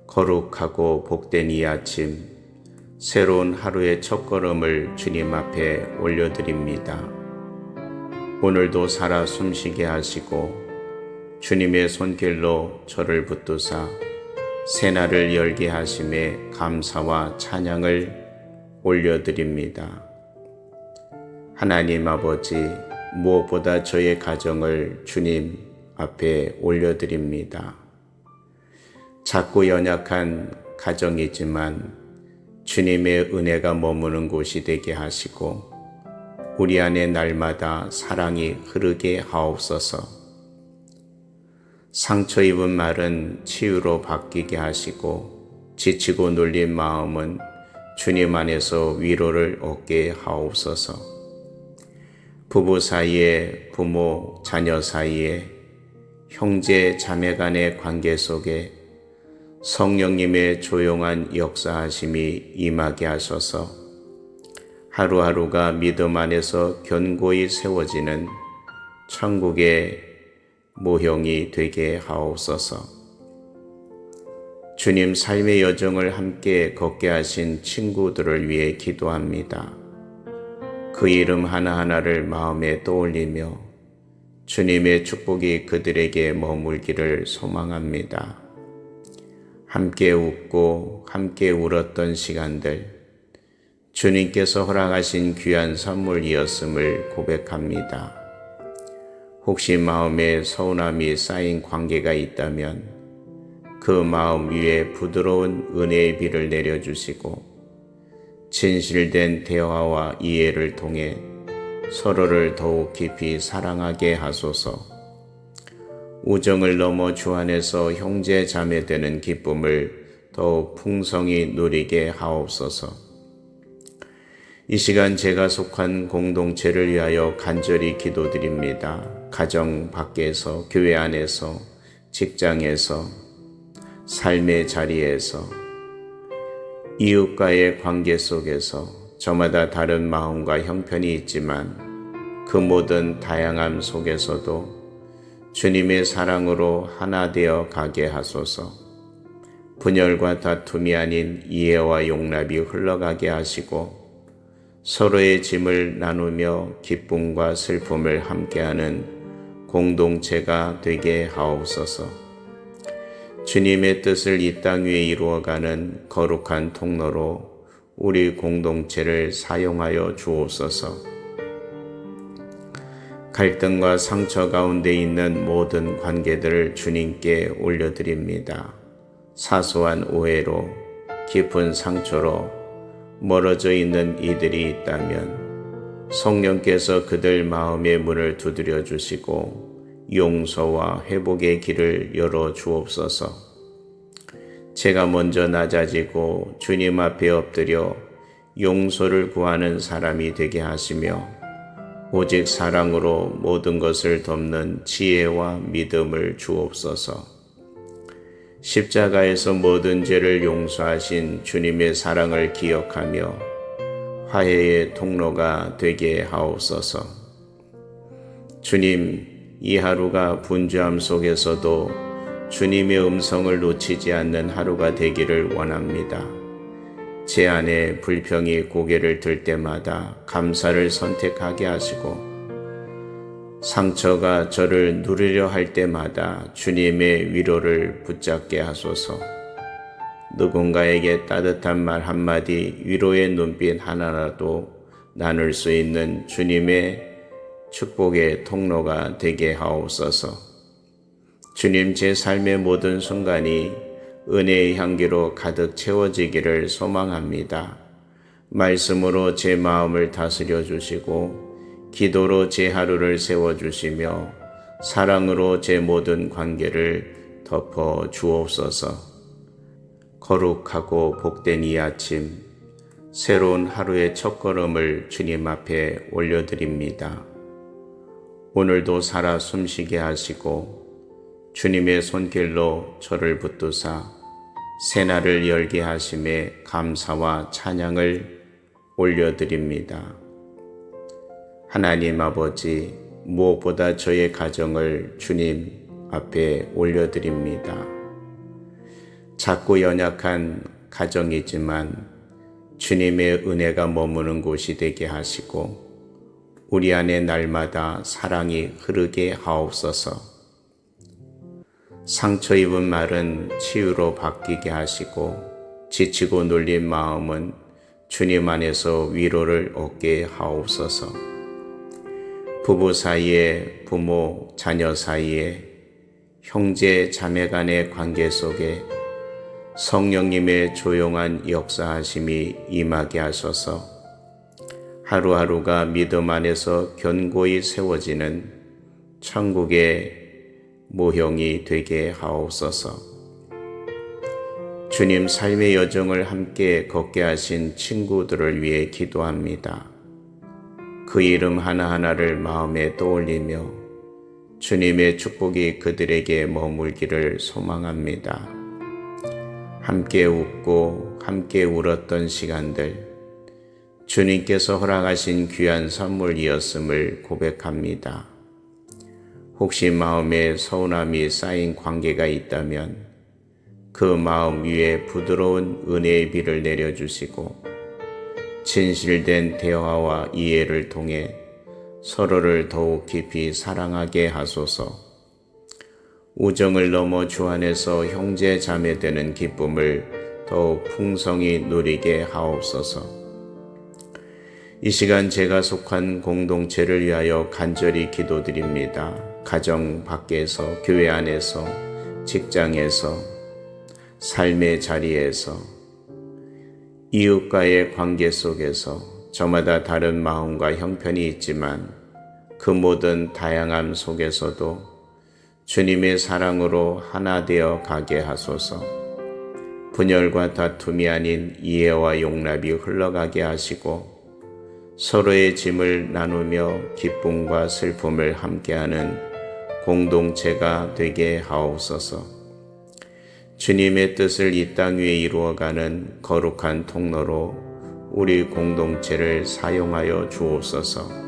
거룩하고 복된 이 아침, 새로운 하루의 첫걸음을 주님 앞에 올려드립니다. 오늘도 살아 숨쉬게 하시고 주님의 손길로 저를 붙드사 새날을 열게 하심에 감사와 찬양을 올려드립니다. 하나님 아버지, 무엇보다 저의 가정을 주님 앞에 올려드립니다. 작고 연약한 가정이지만 주님의 은혜가 머무는 곳이 되게 하시고 우리 안에 날마다 사랑이 흐르게 하옵소서. 상처 입은 말은 치유로 바뀌게 하시고 지치고 눌린 마음은 주님 안에서 위로를 얻게 하옵소서. 부부 사이에, 부모, 자녀 사이에, 형제, 자매 간의 관계 속에 성령님의 조용한 역사하심이 임하게 하셔서 하루하루가 믿음 안에서 견고히 세워지는 천국의 모형이 되게 하옵소서. 주님, 삶의 여정을 함께 걷게 하신 친구들을 위해 기도합니다. 그 이름 하나하나를 마음에 떠올리며 주님의 축복이 그들에게 머물기를 소망합니다. 함께 웃고 함께 울었던 시간들, 주님께서 허락하신 귀한 선물이었음을 고백합니다. 혹시 마음에 서운함이 쌓인 관계가 있다면 그 마음 위에 부드러운 은혜의 비를 내려주시고 진실된 대화와 이해를 통해 서로를 더욱 깊이 사랑하게 하소서. 우정을 넘어 주 안에서 형제 자매 되는 기쁨을 더욱 풍성히 누리게 하옵소서. 이 시간 제가 속한 공동체를 위하여 간절히 기도드립니다. 가정 밖에서, 교회 안에서, 직장에서, 삶의 자리에서, 이웃과의 관계 속에서 저마다 다른 마음과 형편이 있지만 그 모든 다양함 속에서도 주님의 사랑으로 하나 되어 가게 하소서. 분열과 다툼이 아닌 이해와 용납이 흘러가게 하시고 서로의 짐을 나누며 기쁨과 슬픔을 함께하는 공동체가 되게 하옵소서. 주님의 뜻을 이 땅 위에 이루어가는 거룩한 통로로 우리 공동체를 사용하여 주옵소서. 갈등과 상처 가운데 있는 모든 관계들을 주님께 올려드립니다. 사소한 오해로, 깊은 상처로 멀어져 있는 이들이 있다면 성령께서 그들 마음의 문을 두드려 주시고 용서와 회복의 길을 열어 주옵소서. 제가 먼저 낮아지고 주님 앞에 엎드려 용서를 구하는 사람이 되게 하시며 오직 사랑으로 모든 것을 덮는 지혜와 믿음을 주옵소서. 십자가에서 모든 죄를 용서하신 주님의 사랑을 기억하며 화해의 통로가 되게 하옵소서. 주님, 이 하루가 분주함 속에서도 주님의 음성을 놓치지 않는 하루가 되기를 원합니다. 제 안에 불평이 고개를 들 때마다 감사를 선택하게 하시고 상처가 저를 누르려 할 때마다 주님의 위로를 붙잡게 하소서. 누군가에게 따뜻한 말 한마디, 위로의 눈빛 하나라도 나눌 수 있는 주님의 축복의 통로가 되게 하옵소서. 주님, 제 삶의 모든 순간이 은혜의 향기로 가득 채워지기를 소망합니다. 말씀으로 제 마음을 다스려 주시고 기도로 제 하루를 세워주시며 사랑으로 제 모든 관계를 덮어 주옵소서. 거룩하고 복된 이 아침, 새로운 하루의 첫걸음을 주님 앞에 올려드립니다. 오늘도 살아 숨쉬게 하시고 주님의 손길로 저를 붙드사 새날을 열게 하심에 감사와 찬양을 올려드립니다. 하나님 아버지, 무엇보다 저의 가정을 주님 앞에 올려드립니다. 작고 연약한 가정이지만 주님의 은혜가 머무는 곳이 되게 하시고 우리 안에 날마다 사랑이 흐르게 하옵소서. 상처 입은 말은 치유로 바뀌게 하시고 지치고 눌린 마음은 주님 안에서 위로를 얻게 하옵소서. 부부 사이에, 부모, 자녀 사이에, 형제, 자매 간의 관계 속에 성령님의 조용한 역사하심이 임하게 하셔서 하루하루가 믿음 안에서 견고히 세워지는 천국의 모형이 되게 하옵소서. 주님 삶의 여정을 함께 걷게 하신 친구들을 위해 기도합니다. 그 이름 하나하나를 마음에 떠올리며 주님의 축복이 그들에게 머물기를 소망합니다. 함께 웃고 함께 울었던 시간들, 주님께서 허락하신 귀한 선물이었음을 고백합니다. 혹시 마음에 서운함이 쌓인 관계가 있다면 그 마음 위에 부드러운 은혜의 비를 내려주시고 진실된 대화와 이해를 통해 서로를 더욱 깊이 사랑하게 하소서. 우정을 넘어 주 안에서 형제 자매 되는 기쁨을 더욱 풍성히 누리게 하옵소서. 이 시간 제가 속한 공동체를 위하여 간절히 기도드립니다. 가정 밖에서, 교회 안에서, 직장에서, 삶의 자리에서, 이웃과의 관계 속에서 저마다 다른 마음과 형편이 있지만 그 모든 다양함 속에서도 주님의 사랑으로 하나 되어 가게 하소서. 분열과 다툼이 아닌 이해와 용납이 흘러가게 하시고 서로의 짐을 나누며 기쁨과 슬픔을 함께하는 공동체가 되게 하옵소서. 주님의 뜻을 이 땅 위에 이루어가는 거룩한 통로로 우리 공동체를 사용하여 주옵소서.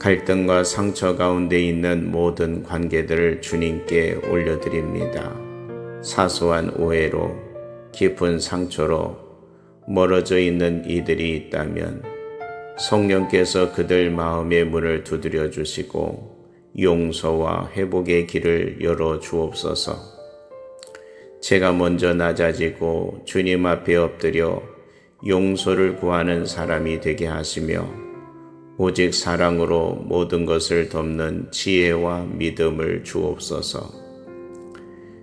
갈등과 상처 가운데 있는 모든 관계들을 주님께 올려드립니다. 사소한 오해로, 깊은 상처로 멀어져 있는 이들이 있다면 성령께서 그들 마음의 문을 두드려 주시고 용서와 회복의 길을 열어 주옵소서. 제가 먼저 낮아지고 주님 앞에 엎드려 용서를 구하는 사람이 되게 하시며 오직 사랑으로 모든 것을 덮는 지혜와 믿음을 주옵소서.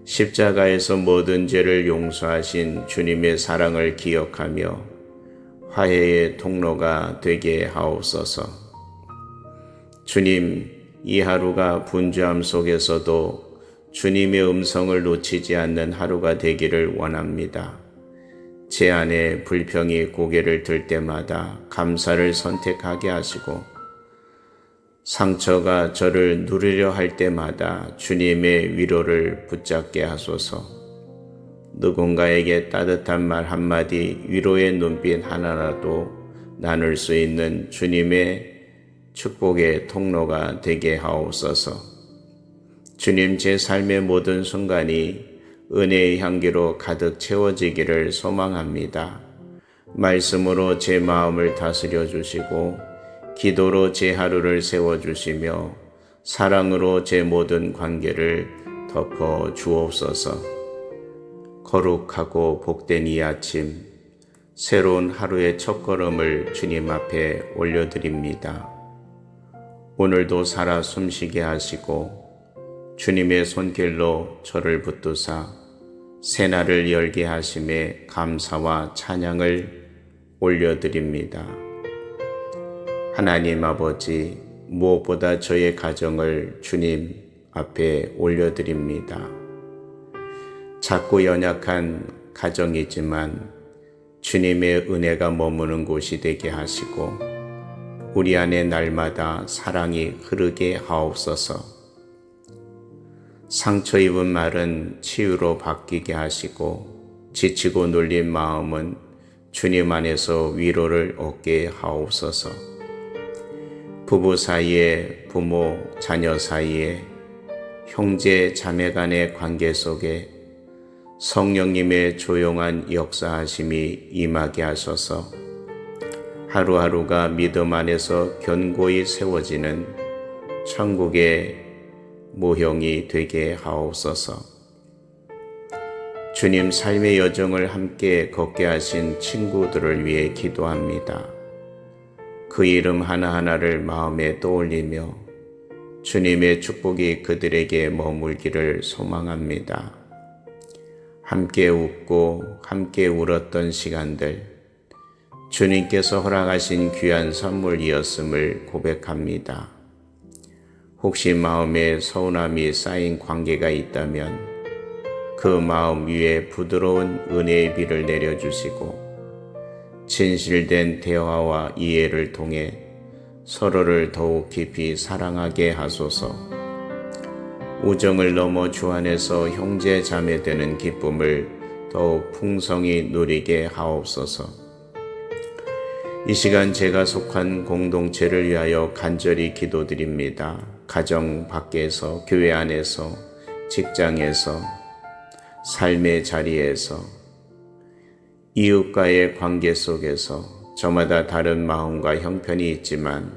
십자가에서 모든 죄를 용서하신 주님의 사랑을 기억하며 화해의 통로가 되게 하옵소서. 주님, 이 하루가 분주함 속에서도 주님의 음성을 놓치지 않는 하루가 되기를 원합니다. 제 안에 불평이 고개를 들 때마다 감사를 선택하게 하시고 상처가 저를 누르려 할 때마다 주님의 위로를 붙잡게 하소서. 누군가에게 따뜻한 말 한마디, 위로의 눈빛 하나라도 나눌 수 있는 주님의 축복의 통로가 되게 하옵소서. 주님, 제 삶의 모든 순간이 은혜의 향기로 가득 채워지기를 소망합니다. 말씀으로 제 마음을 다스려 주시고 기도로 제 하루를 세워주시며 사랑으로 제 모든 관계를 덮어 주옵소서. 거룩하고 복된 이 아침, 새로운 하루의 첫걸음을 주님 앞에 올려드립니다. 오늘도 살아 숨쉬게 하시고 주님의 손길로 저를 붙드사 새날을 열게 하심에 감사와 찬양을 올려드립니다. 하나님 아버지, 무엇보다 저의 가정을 주님 앞에 올려드립니다. 작고 연약한 가정이지만 주님의 은혜가 머무는 곳이 되게 하시고 우리 안에 날마다 사랑이 흐르게 하옵소서. 상처 입은 말은 치유로 바뀌게 하시고 지치고 눌린 마음은 주님 안에서 위로를 얻게 하옵소서. 부부 사이에, 부모, 자녀 사이에, 형제, 자매 간의 관계 속에 성령님의 조용한 역사하심이 임하게 하셔서 하루하루가 믿음 안에서 견고히 세워지는 천국의 모형이 되게 하옵소서. 주님 삶의 여정을 함께 걷게 하신 친구들을 위해 기도합니다. 그 이름 하나하나를 마음에 떠올리며 주님의 축복이 그들에게 머물기를 소망합니다. 함께 웃고 함께 울었던 시간들, 주님께서 허락하신 귀한 선물이었음을 고백합니다. 혹시 마음에 서운함이 쌓인 관계가 있다면 그 마음 위에 부드러운 은혜의 비를 내려주시고 진실된 대화와 이해를 통해 서로를 더욱 깊이 사랑하게 하소서. 우정을 넘어 주 안에서 형제 자매 되는 기쁨을 더욱 풍성히 누리게 하옵소서. 이 시간 제가 속한 공동체를 위하여 간절히 기도드립니다. 가정 밖에서, 교회 안에서, 직장에서, 삶의 자리에서, 이웃과의 관계 속에서 저마다 다른 마음과 형편이 있지만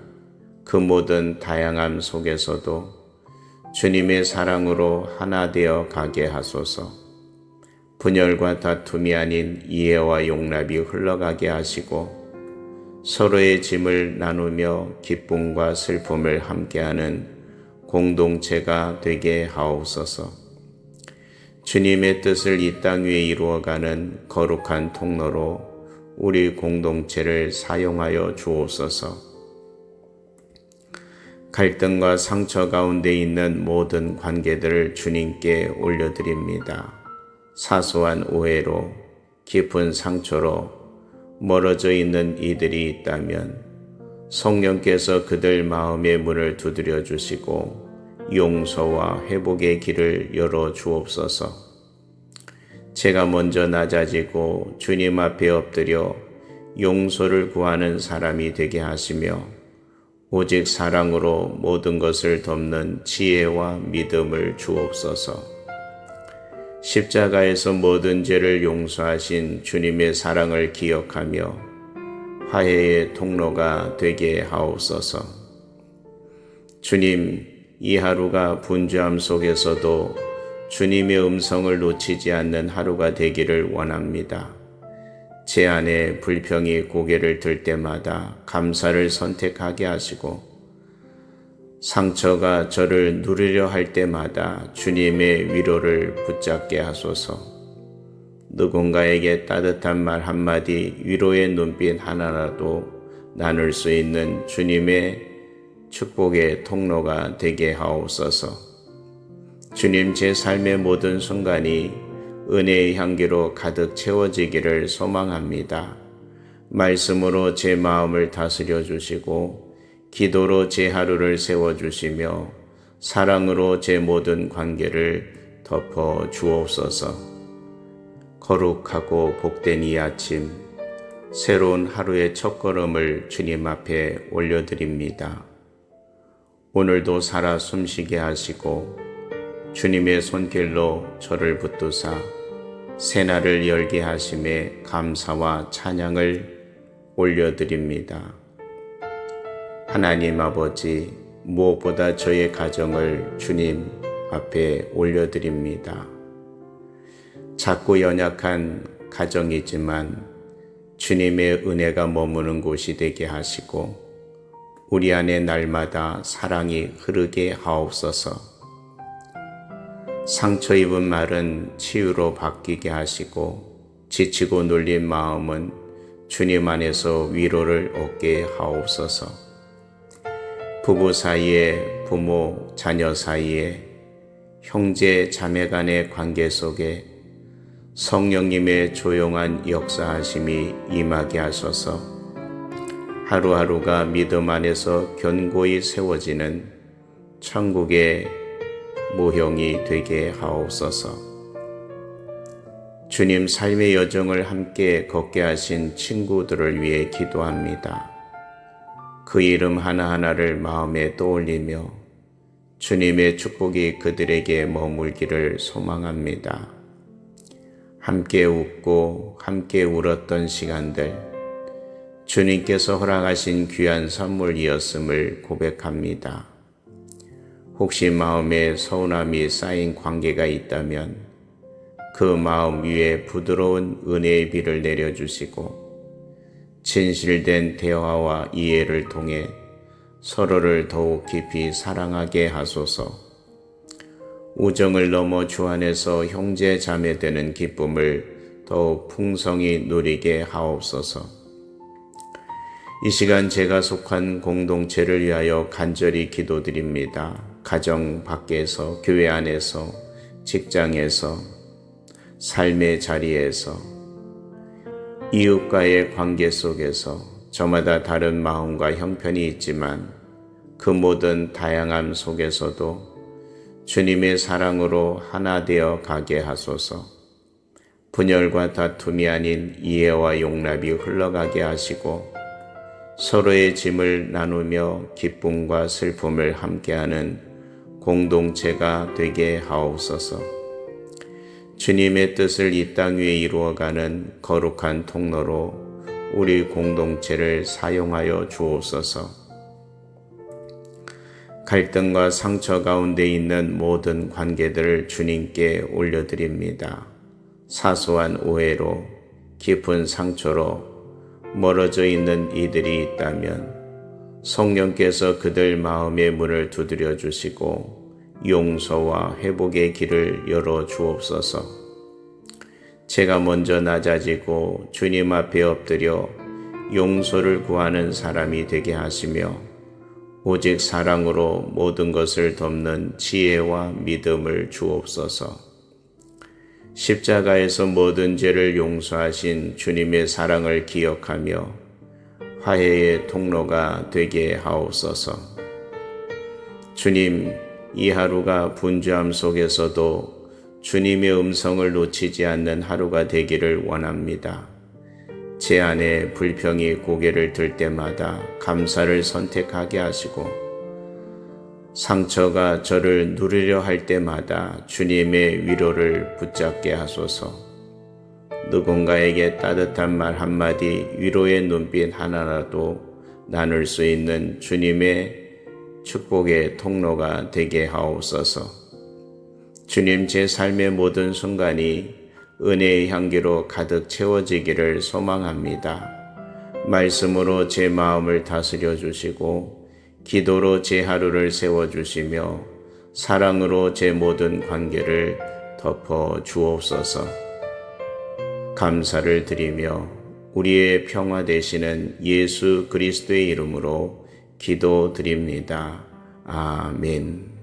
그 모든 다양함 속에서도 주님의 사랑으로 하나 되어 가게 하소서. 분열과 다툼이 아닌 이해와 용납이 흘러가게 하시고 서로의 짐을 나누며 기쁨과 슬픔을 함께하는 공동체가 되게 하옵소서. 주님의 뜻을 이 땅 위에 이루어가는 거룩한 통로로 우리 공동체를 사용하여 주옵소서. 갈등과 상처 가운데 있는 모든 관계들을 주님께 올려드립니다. 사소한 오해로, 깊은 상처로 멀어져 있는 이들이 있다면 성령께서 그들 마음의 문을 두드려 주시고 용서와 회복의 길을 열어 주옵소서. 제가 먼저 낮아지고 주님 앞에 엎드려 용서를 구하는 사람이 되게 하시며 오직 사랑으로 모든 것을 덮는 지혜와 믿음을 주옵소서. 십자가에서 모든 죄를 용서하신 주님의 사랑을 기억하며 화해의 통로가 되게 하옵소서. 주님, 이 하루가 분주함 속에서도 주님의 음성을 놓치지 않는 하루가 되기를 원합니다. 제 안에 불평이 고개를 들 때마다 감사를 선택하게 하시고 상처가 저를 누르려 할 때마다 주님의 위로를 붙잡게 하소서. 누군가에게 따뜻한 말 한마디, 위로의 눈빛 하나라도 나눌 수 있는 주님의 축복의 통로가 되게 하옵소서. 주님, 제 삶의 모든 순간이 은혜의 향기로 가득 채워지기를 소망합니다. 말씀으로 제 마음을 다스려 주시고 기도로 제 하루를 세워주시며 사랑으로 제 모든 관계를 덮어 주옵소서. 거룩하고 복된 이 아침, 새로운 하루의 첫걸음을 주님 앞에 올려드립니다. 오늘도 살아 숨쉬게 하시고 주님의 손길로 저를 붙드사 새날을 열게 하심에 감사와 찬양을 올려드립니다. 하나님 아버지, 무엇보다 저의 가정을 주님 앞에 올려드립니다. 작고 연약한 가정이지만 주님의 은혜가 머무는 곳이 되게 하시고 우리 안에 날마다 사랑이 흐르게 하옵소서. 상처 입은 말은 치유로 바뀌게 하시고 지치고 눌린 마음은 주님 안에서 위로를 얻게 하옵소서. 부부 사이에, 부모, 자녀 사이에, 형제, 자매 간의 관계 속에 성령님의 조용한 역사하심이 임하게 하소서. 하루하루가 믿음 안에서 견고히 세워지는 천국의 모형이 되게 하옵소서. 주님 삶의 여정을 함께 걷게 하신 친구들을 위해 기도합니다. 그 이름 하나하나를 마음에 떠올리며 주님의 축복이 그들에게 머물기를 소망합니다. 함께 웃고 함께 울었던 시간들, 주님께서 허락하신 귀한 선물이었음을 고백합니다. 혹시 마음에 서운함이 쌓인 관계가 있다면 그 마음 위에 부드러운 은혜의 비를 내려주시고 진실된 대화와 이해를 통해 서로를 더욱 깊이 사랑하게 하소서. 우정을 넘어 주 안에서 형제 자매 되는 기쁨을 더욱 풍성히 누리게 하옵소서. 이 시간 제가 속한 공동체를 위하여 간절히 기도드립니다. 가정 밖에서, 교회 안에서, 직장에서, 삶의 자리에서, 이웃과의 관계 속에서 저마다 다른 마음과 형편이 있지만 그 모든 다양함 속에서도 주님의 사랑으로 하나 되어 가게 하소서. 분열과 다툼이 아닌 이해와 용납이 흘러가게 하시고 서로의 짐을 나누며 기쁨과 슬픔을 함께하는 공동체가 되게 하옵소서. 주님의 뜻을 이 땅 위에 이루어가는 거룩한 통로로 우리 공동체를 사용하여 주옵소서. 갈등과 상처 가운데 있는 모든 관계들을 주님께 올려드립니다. 사소한 오해로, 깊은 상처로 멀어져 있는 이들이 있다면 성령께서 그들 마음의 문을 두드려 주시고 용서와 회복의 길을 열어 주옵소서. 제가 먼저 낮아지고 주님 앞에 엎드려 용서를 구하는 사람이 되게 하시며 오직 사랑으로 모든 것을 덮는 지혜와 믿음을 주옵소서. 십자가에서 모든 죄를 용서하신 주님의 사랑을 기억하며 화해의 통로가 되게 하옵소서. 주님, 이 하루가 분주함 속에서도 주님의 음성을 놓치지 않는 하루가 되기를 원합니다. 제 안에 불평이 고개를 들 때마다 감사를 선택하게 하시고 상처가 저를 누르려 할 때마다 주님의 위로를 붙잡게 하소서. 누군가에게 따뜻한 말 한마디, 위로의 눈빛 하나라도 나눌 수 있는 주님의 축복의 통로가 되게 하옵소서. 주님, 제 삶의 모든 순간이 은혜의 향기로 가득 채워지기를 소망합니다. 말씀으로 제 마음을 다스려 주시고 기도로 제 하루를 세워주시며 사랑으로 제 모든 관계를 덮어 주옵소서. 감사를 드리며 우리의 평화 되시는 예수 그리스도의 이름으로 기도드립니다. 아멘.